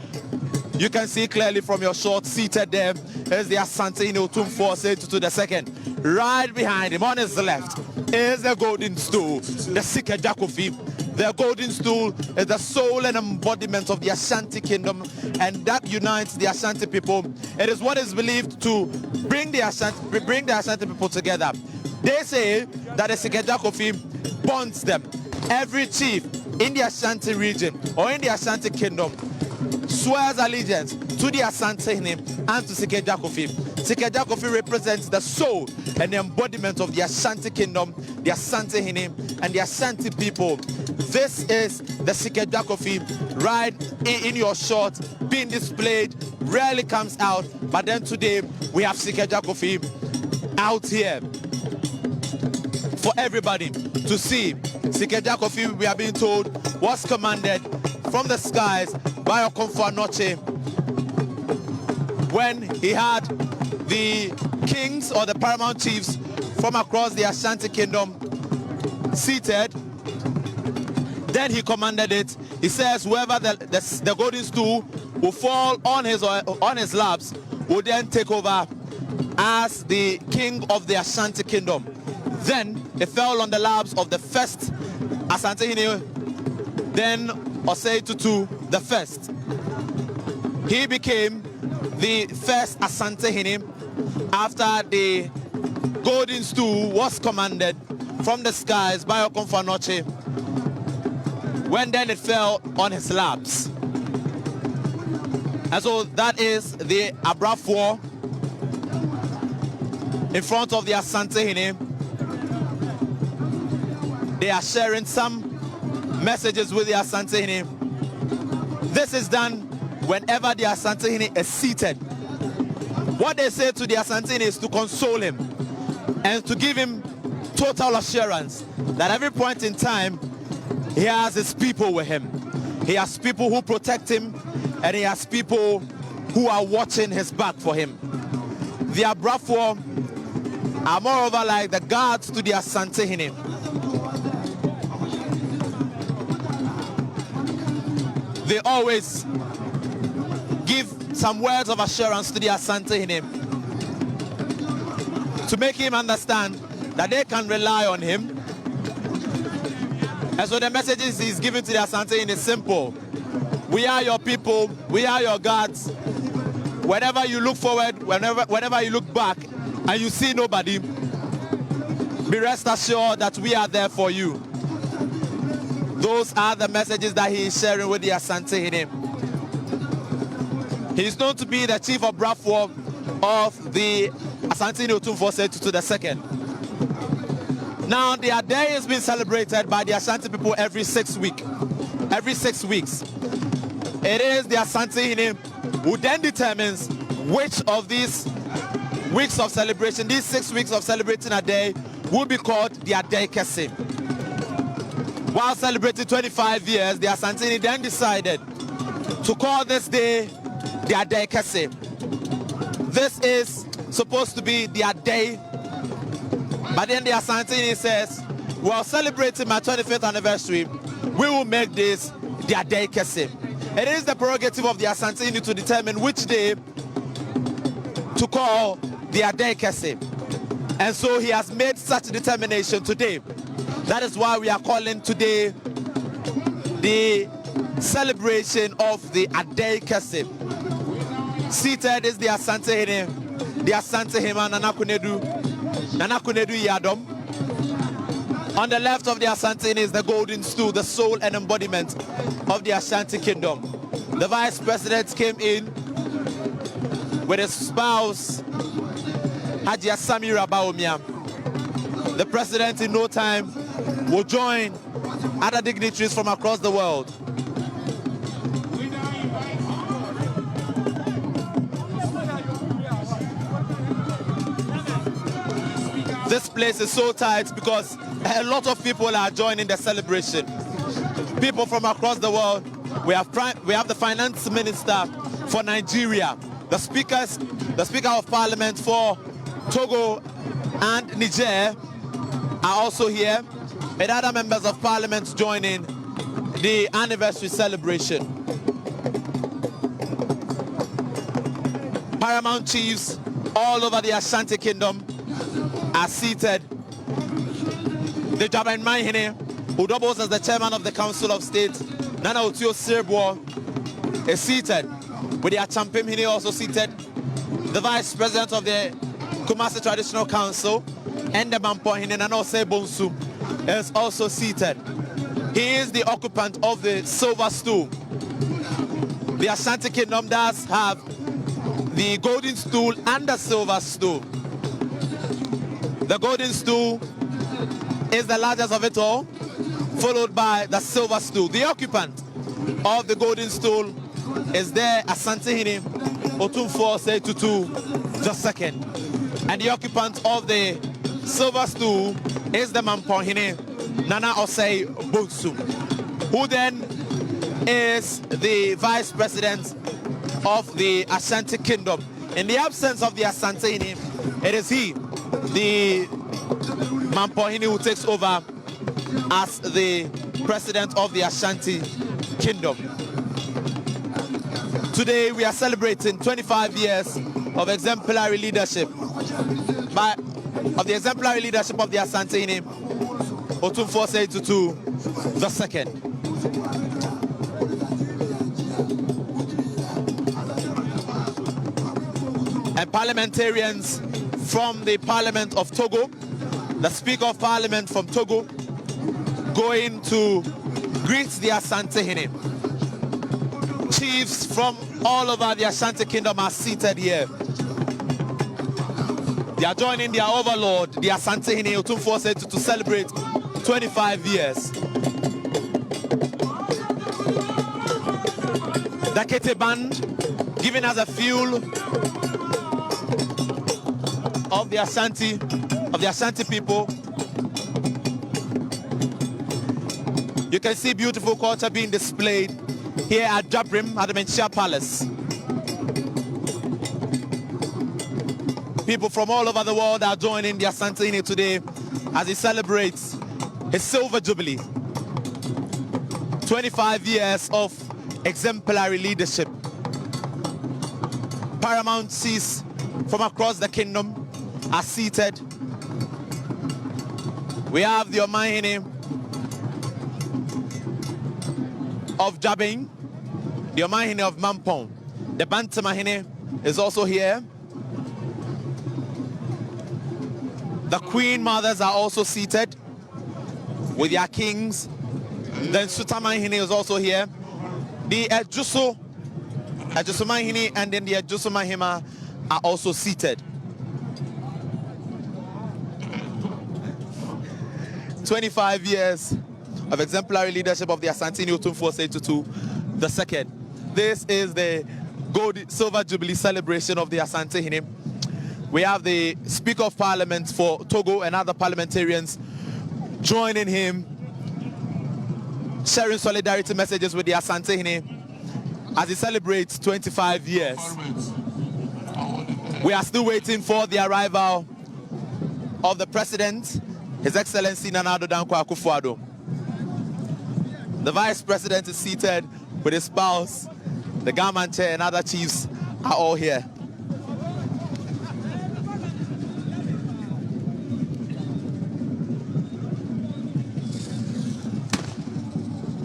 You can see clearly from your shot, seated there is the Asantehene Otumfuo Osei Tutu II. Right behind him, on his left, is the golden stool, the Sike Jakofi. The golden stool is the soul and embodiment of the Ashanti kingdom, and that unites the Ashanti people. It is what is believed to bring the Ashanti people together. They say that the Sike Jakofi bonds them. Every chief in the Ashanti region or in the Ashanti kingdom swears allegiance to the Asantehene and to Sike Jakofi. Sike Jakofi represents the soul and the embodiment of the Ashanti kingdom, the Asantehene, and the Ashanti people. This is the Sike Jakofi right in your shot being displayed. Rarely comes out, but then today we have Sike Jakofi out here for everybody to see. Sike Jakofi, we are being told, was commanded from the skies by Otumfuo Osei when he had the kings or the paramount chiefs from across the Ashanti kingdom seated. Then he commanded it. He says whoever the golden stool will fall on his laps will then take over as the king of the Ashanti kingdom. Then it fell on the laps of the first Asantehene, then Osei Tutu I. He became the first Asantehene after the golden stool was commanded from the skies by Otumfuo Osei, when then it fell on his laps. And so that is the Abrafuo in front of the Asantehene. They are sharing some messages with the Asantehene. This is done whenever the Asantehene is seated. What they say to the Asantehene is to console him and to give him total assurance that every point in time he has his people with him. He has people who protect him, and he has people who are watching his back for him. The Abrafuo are moreover like the guards to the Asantehene. They always give some words of assurance to the Asantehene to make him understand that they can rely on him. And so the messages he's giving to the Asantehene is simple. We are your people, we are your guards. Whenever you look forward, whenever you look back and you see nobody, be rest assured that we are there for you. Those are the messages that he is sharing with the Asantehene. He is known to be the chief of Abrafuo of the Asantehene Otumfuo Osei Tutu II. Now, their day is being celebrated by the Ashanti people every 6 weeks. It is the Asantehene who then determines which of these weeks of celebration, these 6 weeks of celebrating a day, will be called the Adaekese. While celebrating 25 years, the Asantehene then decided to call this day the Adaekese. This is supposed to be their day, but then the Asantehene says, while celebrating my 25th anniversary, we will make this the Adaekese. It is the prerogative of the Asantehene to determine which day to call the Adaekese. And so he has made such determination today. That is why we are calling today the celebration of the Adaekese. Seated is the Asantehene the Asantehene Nana Kunedu Yadom. On the left of the Asantehene is the golden stool, the soul and embodiment of the Ashanti Kingdom. The Vice President came in with his spouse, Hajia Samira Baumia. The President in no time will join other dignitaries from across the world. This place is so tight because a lot of people are joining the celebration. People from across the world. We have the Finance Minister for Nigeria, the Speaker of Parliament for Togo and Niger are also here, and other members of Parliament joining the anniversary celebration. Paramount chiefs all over the Ashanti Kingdom are seated. The JoyNews, who doubles as the chairman of the Council of State, Nana Otumfuo Osei is seated, with the Asantehene also seated. The Vice President of the Kumasi Traditional Council, and the Mampohene Nana Osei Bonsu, is also seated. He is the occupant of the silver stool. The Ashanti Kingdom does have the golden stool and the silver stool. The golden stool is the largest of it all, followed by the silver stool. The occupant of the golden stool is there, Asantehene Otumfuo Osei Tutu II. And the occupant of the silver stool is the Mampohene Nana Osei Bonsu, who then is the Vice President of the Ashanti Kingdom. In the absence of the Asantehene, it is he, the Mampohene, who takes over as the President of the Ashanti Kingdom. Today we are celebrating 25 years of exemplary leadership of the Asantehene Otumfuo Osei Tutu II. And parliamentarians from the Parliament of Togo, the Speaker of Parliament from Togo, going to greet the Asantehene. Chiefs from all over the Ashanti Kingdom are seated here. They are joining their overlord, the Asantehene Otumfuo Osei Tutu, to celebrate 25 years. The Kete Band giving us a fuel of the Ashanti people. You can see beautiful culture being displayed here at Jabrim at the Menchia Palace. People from all over the world are joining the Asantehene today as he celebrates his silver jubilee. 25 years of exemplary leadership. Paramount chiefs from across the kingdom are seated. We have the Omahene of Jabin, the Omahene of Mampong. The Bantamahene is also here. The Queen Mothers are also seated with their kings. Then Sutamahene is also here. The Ejusumahene and then the Ejusumahima are also seated. 25 years of exemplary leadership of the Asantehene Otumfuo Osei Tutu II. This is the Silver Jubilee celebration of the Asantehene. We have the Speaker of Parliament for Togo and other parliamentarians joining him, sharing solidarity messages with the Asantehene as he celebrates 25 years. We are still waiting for the arrival of the President, His Excellency Nana Ado Akufo-Addo. The Vice President is seated with his spouse, the government chair and other chiefs are all here.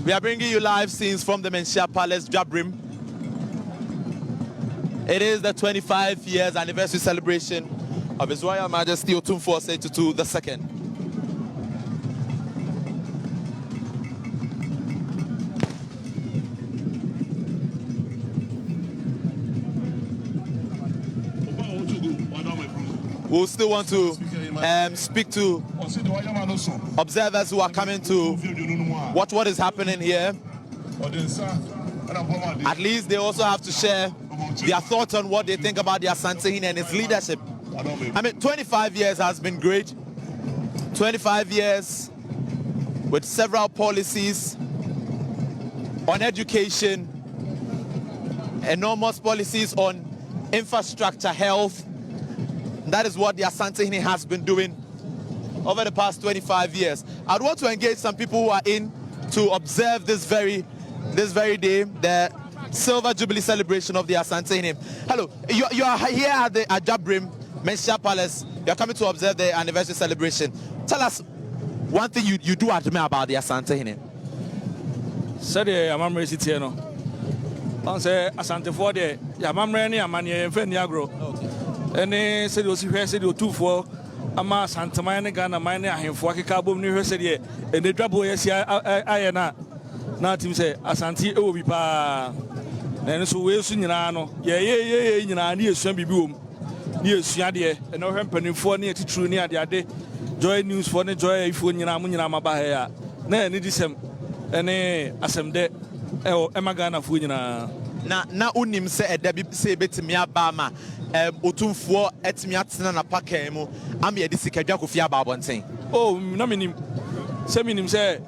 We are bringing you live scenes from the Menchia Palace, Jabrim. It is the 25 years anniversary celebration of His Royal Majesty Otumfuo Osei Tutu II. We'll still want to speak to observers who are coming to watch what is happening here. At least they also have to share their thoughts on what they think about the Asantehene and its leadership. I mean, 25 years has been great. 25 years with several policies on education, enormous policies on infrastructure, health. That is what the Asantehene has been doing over the past 25 years. I'd want to engage some people who are in to observe this very day, the Silver Jubilee celebration of the Asantehene. Hello, you are here at the Jabrim Menshia Palace. You are coming to observe the anniversary celebration. Tell us one thing you do admire about the Asantehene. Said I'm city no. On say Asantehene de ya mamre ni amane fe ni agro. Ene said o si hwe said Otumfuo ama Asanteman ne Ghana man ne ahemfo akeka bom ni hwe said e ne dwabo ye sia aye na tim say Asante e obi pa na ene so we su nyina no ye nyina ne esua bibi wom ne esua de e no hwe mpanimfo ne atitru ne ade JoyNews for ne Joy ifo nyina mo nyina maba ha ya na ene disem ene asemde e magana fo nyina na unim se eda bi se betimi aba ma Otumfuo etimi atena na pakan mu am ye de sikadwa kofi aba abonten. Oh na minim se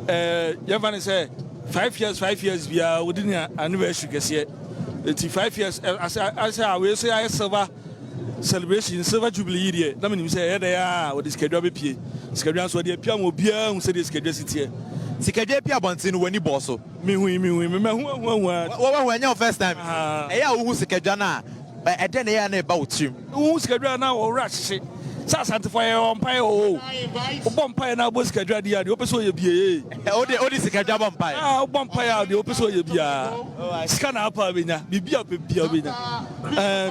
Yevani say 5 years bia within anniversary kese. It's 5 years as we say silver celebration silver jubilee here. Na minim say there ya with schedule be pie. Schedule so dey pia mo bia hu say dey schedule sitie. Sikadwa pia abonten wani boso. Me hu Wo anya first time. Eya wo hu sikadwa na eden ya na ba otrim. Hu sikadwa na wo rush sa Asantehene on pie o bompai na bo sikadwa dia de opeso ye bie odi sikadwa bompai bompai de opeso ye bia sika na apa benya bibia bibia benya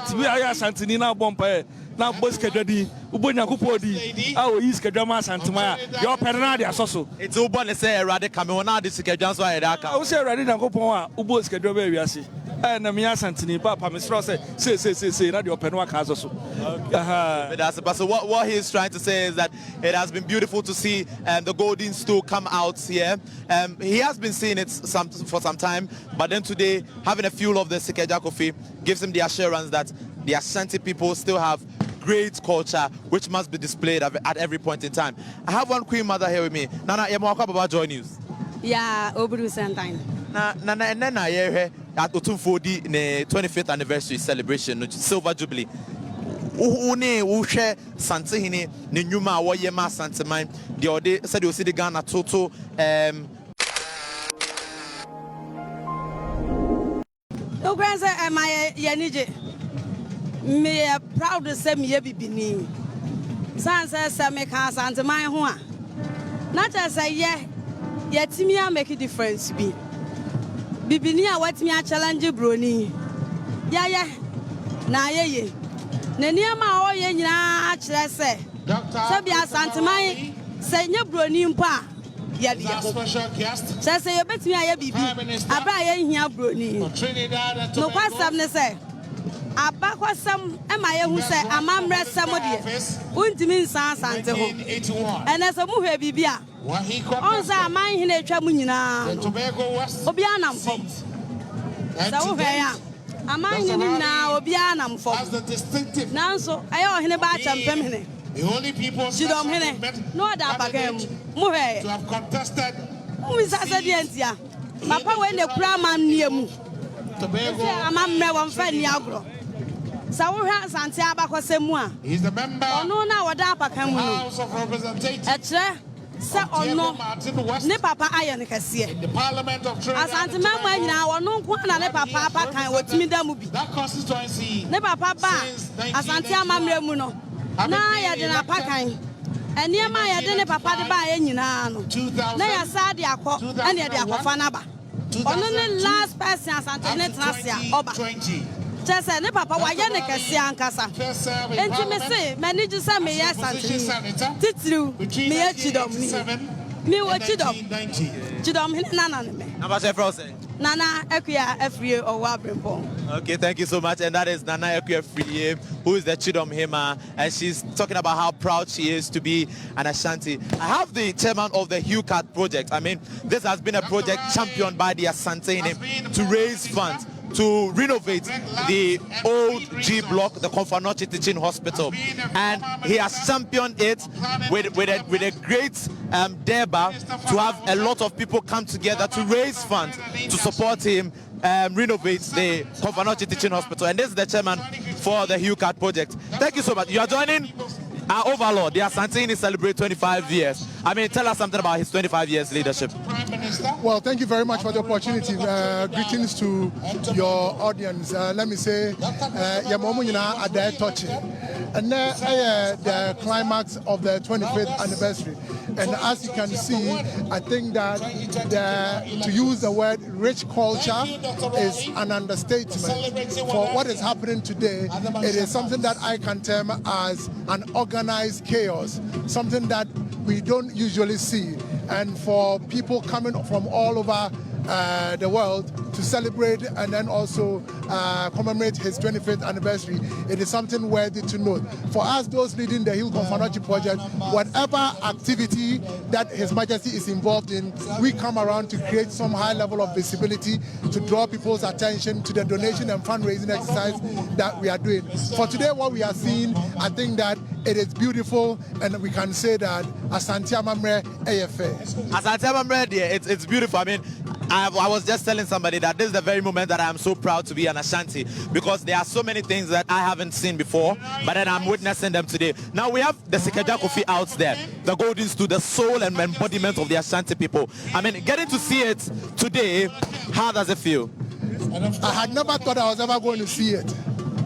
tibi aya Asantehene na bompai na bo sikadwa di ubonya kopo di a o yi sikadwa ma Asantehene ya opere na de asoso eti ubo ne say erade kame wona de sikadwa so ayeda aka o say erade na kopon a ubo sikadwa ba wiase na me Asantehene papa me sro say na de opere no aka asoso but so what he is trying to say is that it has been beautiful to see the golden stool come out here. He has been seeing it for some time, but then today having a fuel of the Sikadwa coffee gives him the assurance that the Ashanti people still have great culture which must be displayed at every point in time. I have one queen mother here with me. Nana, you want to about JoyNews? Yeah, Oburu Santine. Nana, and then I hear at Otumfuo di 25th anniversary celebration, Silver Jubilee. Who share Asantehene ne nyuma woye ma Asanteman de ode said o si de Ghana toto o granse am I yanije me proud to say me bibini san say me ka Asanteman ho a na cha say ye timi a make difference bi bibini a watimi a challenge broni ya na ye Neniama o ye nyina akire se bi Asanteman se nye broni mpa ye de se ye betumi aye bibi abra ye hia broni no kwasam ne se abakwasam e ma ye hu se amamre sam de untimi nsan Asante ho ene se mu hwe bibi a on sa amanhene atwa mu nyina obi anamfo sa wo hwe ya Amangini na obi anamfo nanso aye ohene ba champem hene the only people Sidom hene no da bagam mu he to have contested mu sasa dientia papa we ne kura man niemu Tobago amamre won fa ni agro sa wo hwa Asante abakosemu a he is the member ono na wada apakan mu no House of Representatives etre se ono ne papa aye ne kase the Parliament of Trinidad Asanteman mu anyina wono nko na ne papa apakan wotimi da mu bi that constituency ne papa ba Asante amamre mu no na ya de na apakan eniema ya de ne papa de ba ye nyina no na ya sa de akọ ene de akọfa na ba ono ne last person Asantehene trasia oba Just say, papa, why you make a siankasa? And you may say, manage some me yes, Titru, me a chidom, me what chidom, Nana. Nana Equia Efrie or Wabrimpo. Okay, thank you so much. And that is Nana Equia, who is the Chidom Hema, and she's talking about how proud she is to be an Ashanti. I have the chairman of the Hugh Cat project. I mean, this has been a project championed by the Asantehene to raise funds to renovate the old G block, the Konfanochi Teaching Hospital, and he has championed it with a great derba to have a lot of people come together to raise funds to support him renovate the Konfanochi Teaching Hospital. And this is the chairman for the Hugh Cat project. Thank you so much. You are joining our overlord, the Asantehene, celebrate 25 years. I mean, tell us something about his 25 years leadership. Well, thank you very much for the opportunity. Greetings to your audience. Let me say, Yamomuna Adaekese, and the climax of the 25th anniversary. And as you can see, I think that to use the word rich culture is an understatement for what is happening today. It is something that I can term as an organized chaos, something that we don't usually see. And for people coming from all over the world to celebrate and then also commemorate his 25th anniversary, it is something worthy to note. For us, those leading the Hill Konfanochi project, whatever activity that His Majesty is involved in, we come around to create some high level of visibility to draw people's attention to the donation and fundraising exercise that we are doing. For today, what we are seeing, I think that it is beautiful, and we can say that Asante Amamre AFA. Asante Amamre, it's beautiful. I mean, I was just telling somebody that this is the very moment that I am so proud to be an Ashanti, because there are so many things that I haven't seen before, but then I'm witnessing them today. Now we have the Sikaja Kofi out there, the golden stool, the soul and embodiment of the Ashanti people. I mean, getting to see it today, how does it feel? I had never thought I was ever going to see it.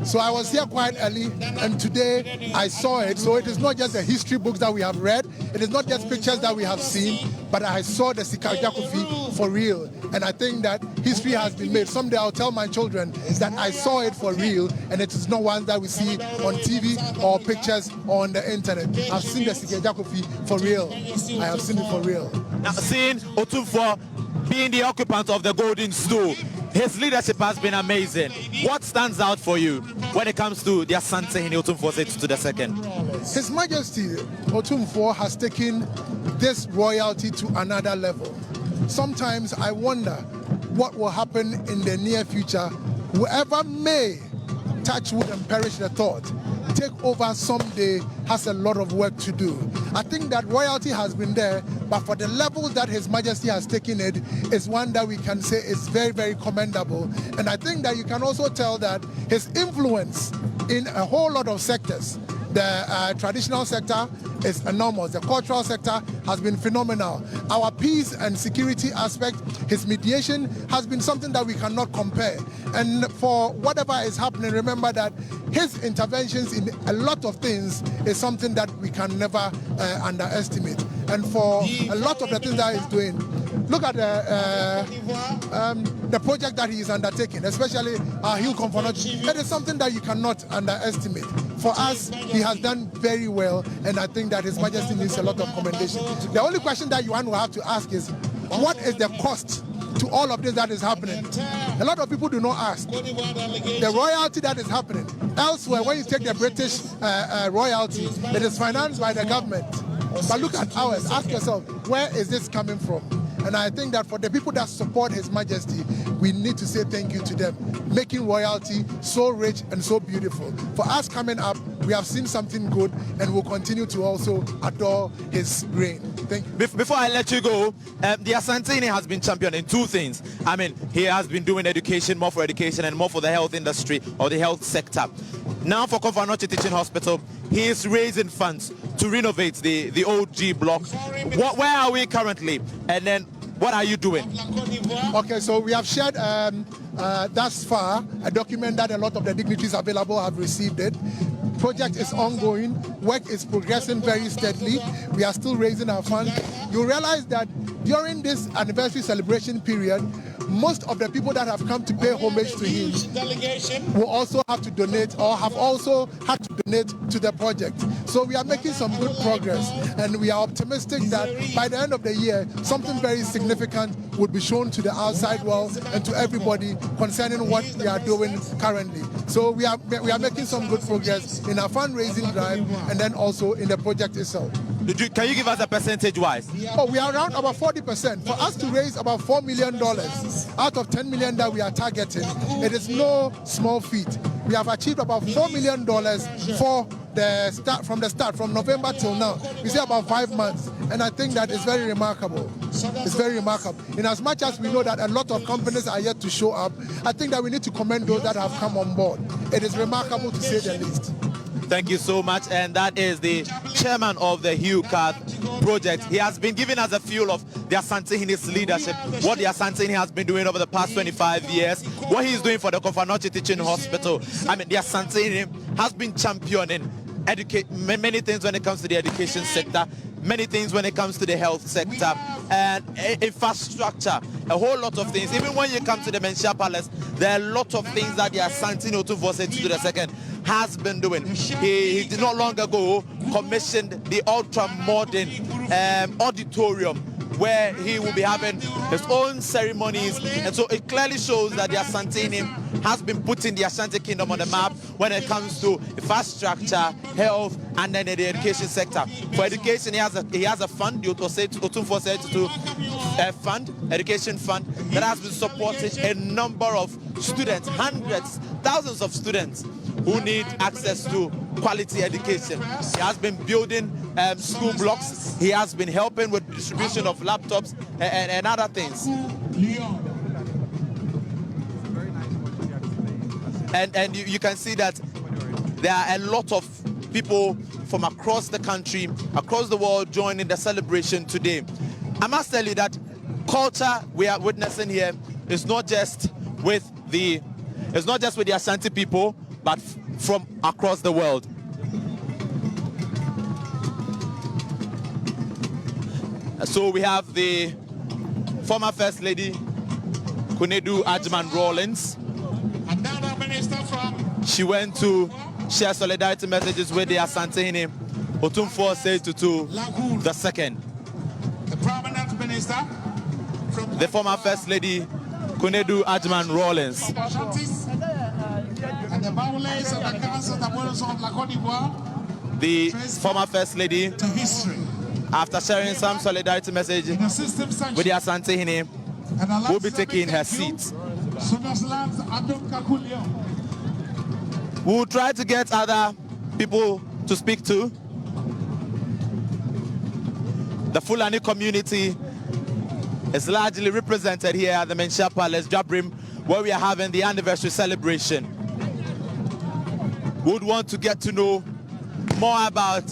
So I was here quite early, and today I saw it. So it is not just the history books that we have read, it is not just pictures that we have seen, but I saw the Sikaja Kofi for real. And I think that history has been made. Someday I'll tell my children that I saw it for real, and it is not one that we see on TV or pictures or on the internet. I've seen the Sikaja Kofi for real. I have seen it for real. Now, seeing Otumfuo being the occupant of the golden stool, his leadership has been amazing. What stands out for you when it comes to the Asantehene Otumfuo Osei Tutu II? His Majesty Otumfuo has taken this royalty to another level. Sometimes I wonder what will happen in the near future. Whoever may touch wood and perish the thought, take over someday has a lot of work to do. I think that royalty has been there, but for the level that His Majesty has taken it is one that we can say is very, very commendable. And I think that you can also tell that his influence in a whole lot of sectors, the traditional sector is enormous. The cultural sector has been phenomenal. Our peace and security aspect, his mediation has been something that we cannot compare. And for whatever is happening, remember that his interventions in a lot of things is something that we can never underestimate. And for a lot of the things that he's doing, look at the project that he is undertaking, especially our Hill Konfanochi. It is something that you cannot underestimate. For us, he has done very well, and I think that His Majesty needs a lot of commendation. The only question that Yuan will have to ask is, what is the cost to all of this that is happening? A lot of people do not ask. The royalty that is happening. Elsewhere, when you take the British royalty, it is financed by the government. But look at ours. Ask yourself, where is this coming from? And I think that for the people that support His Majesty, we need to say thank you to them, making royalty so rich and so beautiful. For us coming up, we have seen something good, and we'll continue to also adore his reign. Thank you. Before I let you go, the Asantehene has been championed in two things. I mean, he has been doing education, more for education and more for the health industry or the health sector. Now for Konfanochi Teaching Hospital, he is raising funds to renovate the old G block. Where are we currently? And then what are you doing? Okay, so we have shared thus far a document that a lot of the dignitaries available have received it. Project is ongoing. work is progressing very steadily. We are still raising our funds. You realize that during this anniversary celebration period, most of the people that have come to pay homage to him will also have to donate or have also had to donate to the project. So we are making some good progress, and we are optimistic that by the end of the year, something very significant would be shown to the outside world and to everybody concerning what we are doing currently. So we are making some good progress in our fundraising drive and then also in the project itself. Can you give us a percentage-wise? Oh, we are around about 40%. For us to raise about $4 million out of $10 million that we are targeting, it is no small feat. We have achieved about $4 million for the start, from November till now. We say about 5 months, and I think that is very remarkable. It's very remarkable. In as much as we know that a lot of companies are yet to show up, I think that we need to commend those that have come on board. It is remarkable to say the least. Thank you so much. And that is the chairman of the Hugh Card project. He has been giving us a feel of the Asantehene's leadership, what the Asantehene has been doing over the past 25 years, what he's doing for the Kofanochi Teaching Hospital. I mean, the Asantehene has been championing many things when it comes to the education sector, many things when it comes to the health sector, and infrastructure, a whole lot of things. Even when you come to the Menchia Palace, there are a lot of things that the Asantehene Otumfuo Osei Tutu II has been doing. He did not long ago commissioned the ultra-modern auditorium where he will be having his own ceremonies, and so it clearly shows that the Asantehene has been putting the Ashanti Kingdom on the map when it comes to infrastructure, health, and then the education sector. For education, he has a fund, the Otumfuo Osei Tutu fund, education fund, that has been supporting a number of students, hundreds, thousands of students who need access to quality education. He has been building school blocks. He has been helping with distribution of laptops and other things. And you can see that there are a lot of people from across the country, across the world joining the celebration today. I must tell you that culture we are witnessing here is not just with the Ashanti people, but from across the world. So we have the former First Lady, Kunedu Ajman Rawlings. She went to share solidarity messages with the Asantehene, Otumfuo Osei Tutu II. The prominent minister from the former First Lady, Kunedu Ajman Rawlings. And the Baoulés and the Council of La Côte d'Ivoire, the former First Lady, to history. After sharing some solidarity message with the Asantehene, will be taking her seat. We will try to get other people to speak to. The Fulani community is largely represented here at the Menchia Palace, Jabrim, where we are having the anniversary celebration. We would want to get to know more about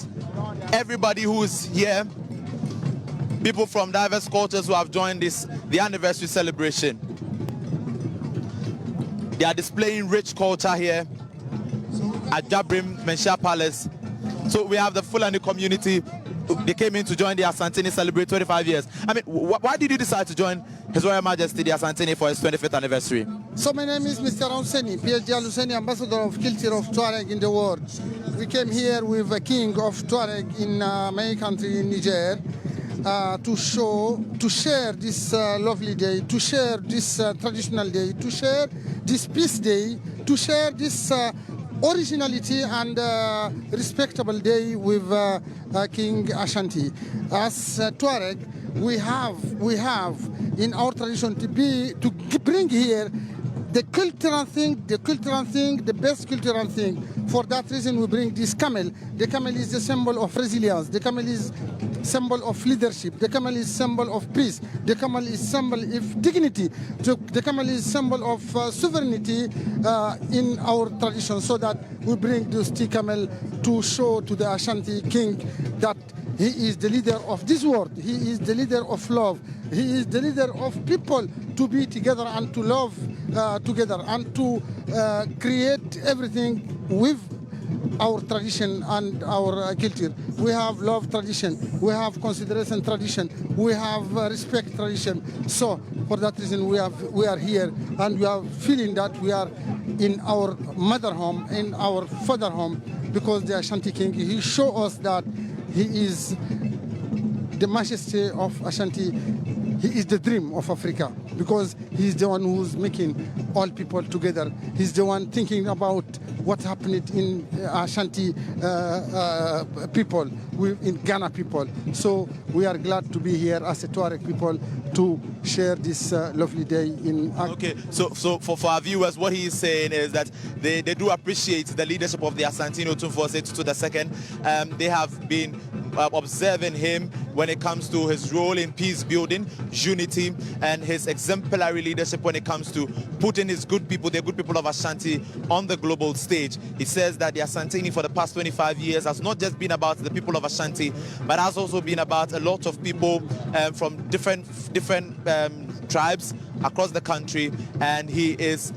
everybody who is here, people from diverse cultures who have joined the anniversary celebration. They are displaying rich culture here at Jabrim Menchia Palace. So we have the Fulani community. They came in to join the Asantehene celebrate 25 years. I mean, why did you decide to join His Royal Majesty the Asantehene for his 25th anniversary? So my name is Mr. Onseni, PhD Al-Husseini, Ambassador of Culture of Tuareg in the world. We came here with a king of Tuareg in my country, in Niger, to share this lovely day, to share this traditional day, to share this peace day, to share this originality and respectable day with King Ashanti. As Tuareg, we have in our tradition to bring here the cultural thing, the best cultural thing. For that reason, we bring this camel. The camel is the symbol of resilience. The camel is symbol of leadership. The camel is symbol of peace. The camel is symbol of dignity. The camel is symbol of sovereignty in our tradition. So that we bring this camel to show to the Ashanti king that he is the leader of this world. He is the leader of love. He is the leader of people to be together and to love together and to create everything with our tradition and our culture. We have love tradition, we have consideration tradition, we have respect tradition. So for that reason we are here, and we are feeling that we are in our mother home, in our father home, because the Ashanti King, he showed us that he is the majesty of Ashanti. He is the dream of Africa, because he's the one who's making all people together. He's the one thinking about what happened in Ashanti people, in Ghana people. So we are glad to be here as a Tuareg people to share this lovely day in. Okay, so for our viewers, what he is saying is that they do appreciate the leadership of the Asantehene Otumfuo Osei Tutu II. They have been observing him when it comes to his role in peace building, unity, and his exemplary leadership when it comes to putting his good people, the good people of Ashanti, on the global stage. He says that the Asantehene for the past 25 years has not just been about the people of Ashanti, but has also been about a lot of people from different tribes across the country, and his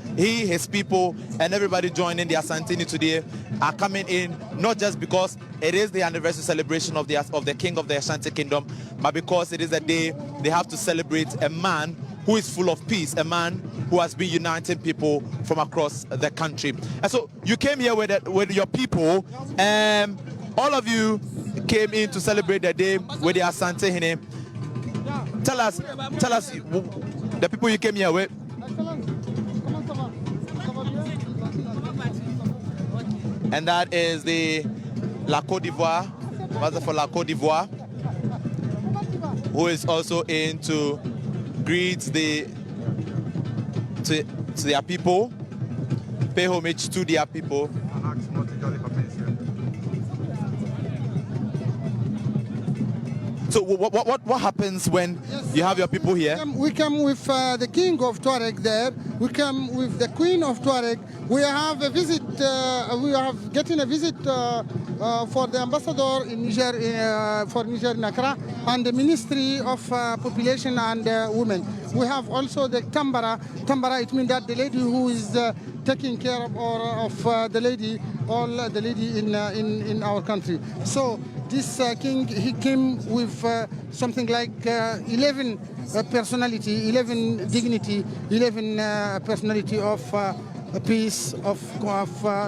people, and everybody joining the Asantehene today are coming in not just because it is the anniversary celebration of the king of the Ashanti Kingdom, but because it is a day they have to celebrate a man who is full of peace, a man who has been uniting people from across the country. And so you came here with your people, and all of you came in to celebrate the day with the Asantehene. Tell us the people you came here with. And that is the La Côte d'Ivoire, for La Côte d'Ivoire, who is also in to greet to their people, pay homage to their people. So what happens when you have your people here? We come with the king of Tuareg there. We come with the queen of Tuareg. We have a visit. We are getting a visit for the ambassador in Niger, for Niger in Accra, and the Ministry of Population and Women. We have also the Tambara. Tambara, it means that the lady who is taking care of the lady, all the lady in our country. So this king, he came with something like 11 personality, 11 dignity, 11 personality of peace, of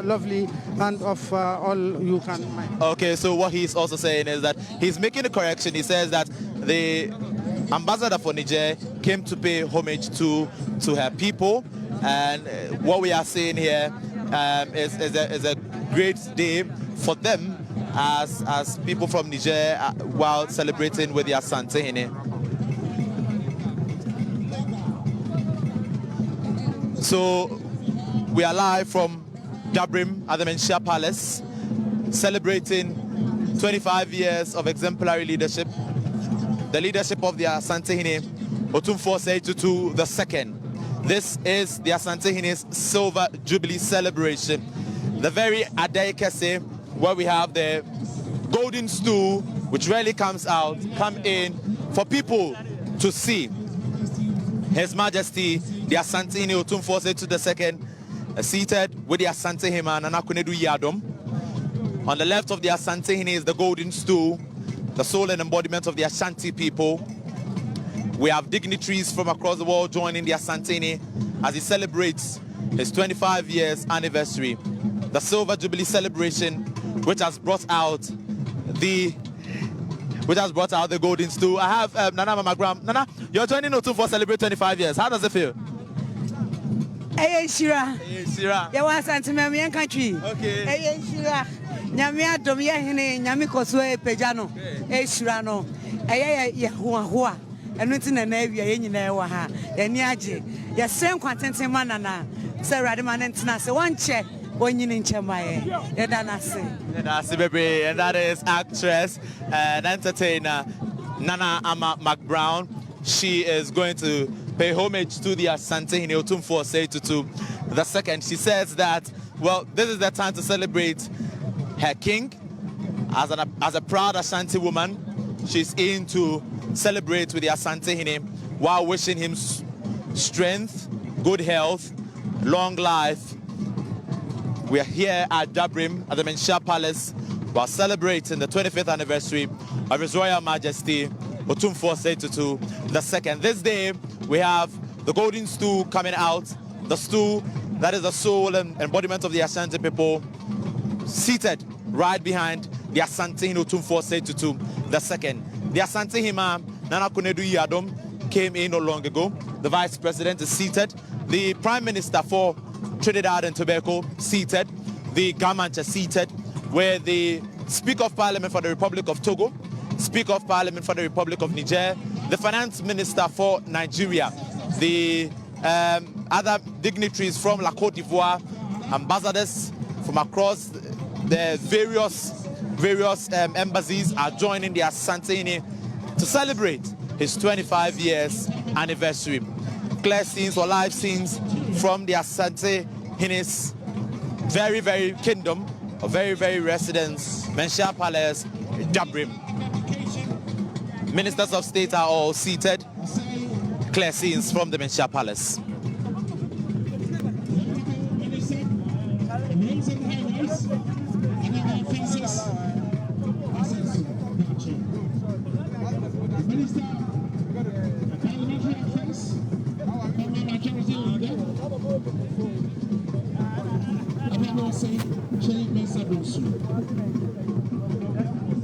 lovely, and of all you can mind. Okay, so what he's also saying is that he's making a correction. He says that the ambassador for Niger came to pay homage to her people, and what we are seeing here is a great day for them as people from Niger while celebrating with the Asantehene. So we are live from Jabrim at the Menchia Palace, celebrating 25 years of exemplary leadership, the leadership of the Asantehene Otumfuo Osei Tutu II. This is the Asantehene's Silver Jubilee celebration. The very Adaekese, where we have the golden stool, which rarely comes out, come in for people to see. His Majesty, the Asantehene Otumfuo Osei Tutu II, seated with the Asantehene Nana Kunedu Yadom. On the left of the Asantehene is the golden stool, the soul and embodiment of the Ashanti people. We have dignitaries from across the world joining the Asantehene as he celebrates his 25 years anniversary. The Silver Jubilee celebration, which has brought out the golden stool. I have Nana Mamagram. Nana, you're joining Otumfuo celebrate 25 years. How does it feel? Hey, Shira. Hey, Shira. You want something from my country? Okay. Hey, Shira. Nyamia domia hene nyami koswe pejano. Hey, Shira no. Hey, hua. Enu ti na na wi aye nyina wa ha. Ani age. Ya sren kwantente manana. Se rade manentina se wanche. And that is actress and entertainer Nana Ama McBrown. She is going to pay homage to the Asantehene Otumfuo Osei Tutu II. She says that, well, this is the time to celebrate her king. As a proud Ashanti woman, she's in to celebrate with the Asantehene while wishing him strength, good health, long life, We are here at Jabrim at the Menshia Palace while celebrating the 25th anniversary of His Royal Majesty Otumfuo Osei Tutu II. This day we have the golden stool coming out, the stool that is the soul and embodiment of the Asante people, seated right behind the Asantehene Otumfuo Osei Tutu II. The Asantehene Nana Kunedu Yadom came in not long ago. The Vice President is seated. The Prime Minister for Trinidad and Tobago seated. The government is seated, where the Speaker of Parliament for the Republic of Togo, Speaker of Parliament for the Republic of Niger, the Finance Minister for Nigeria, the other dignitaries from La Côte d'Ivoire, ambassadors from across the various embassies are joining the Asantehene to celebrate his 25 years anniversary. Clear scenes or live scenes from the Asantehene's very kingdom, a very residence, Menshia Palace, Jabrim. Ministers of State are all seated. Clear scenes from the Menshia Palace.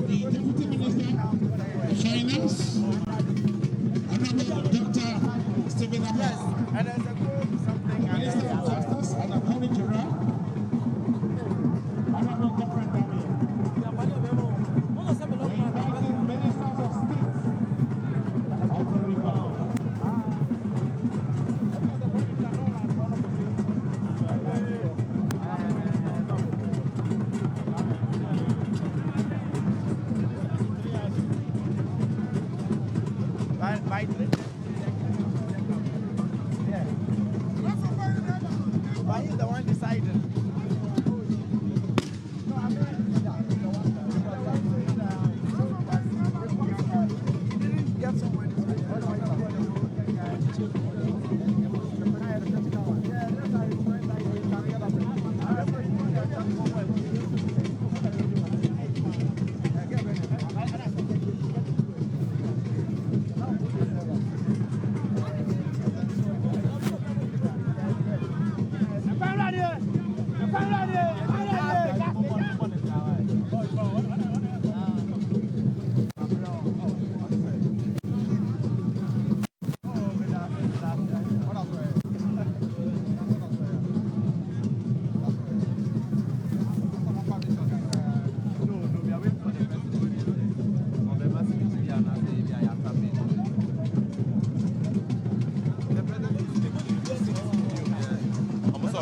The Deputy Minister of Finance, Honorable Dr. Stephen Abel, Minister of Justice and Attorney General, Honorable Government Ministers of State of the Republic. Why is the one decided?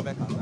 Becca.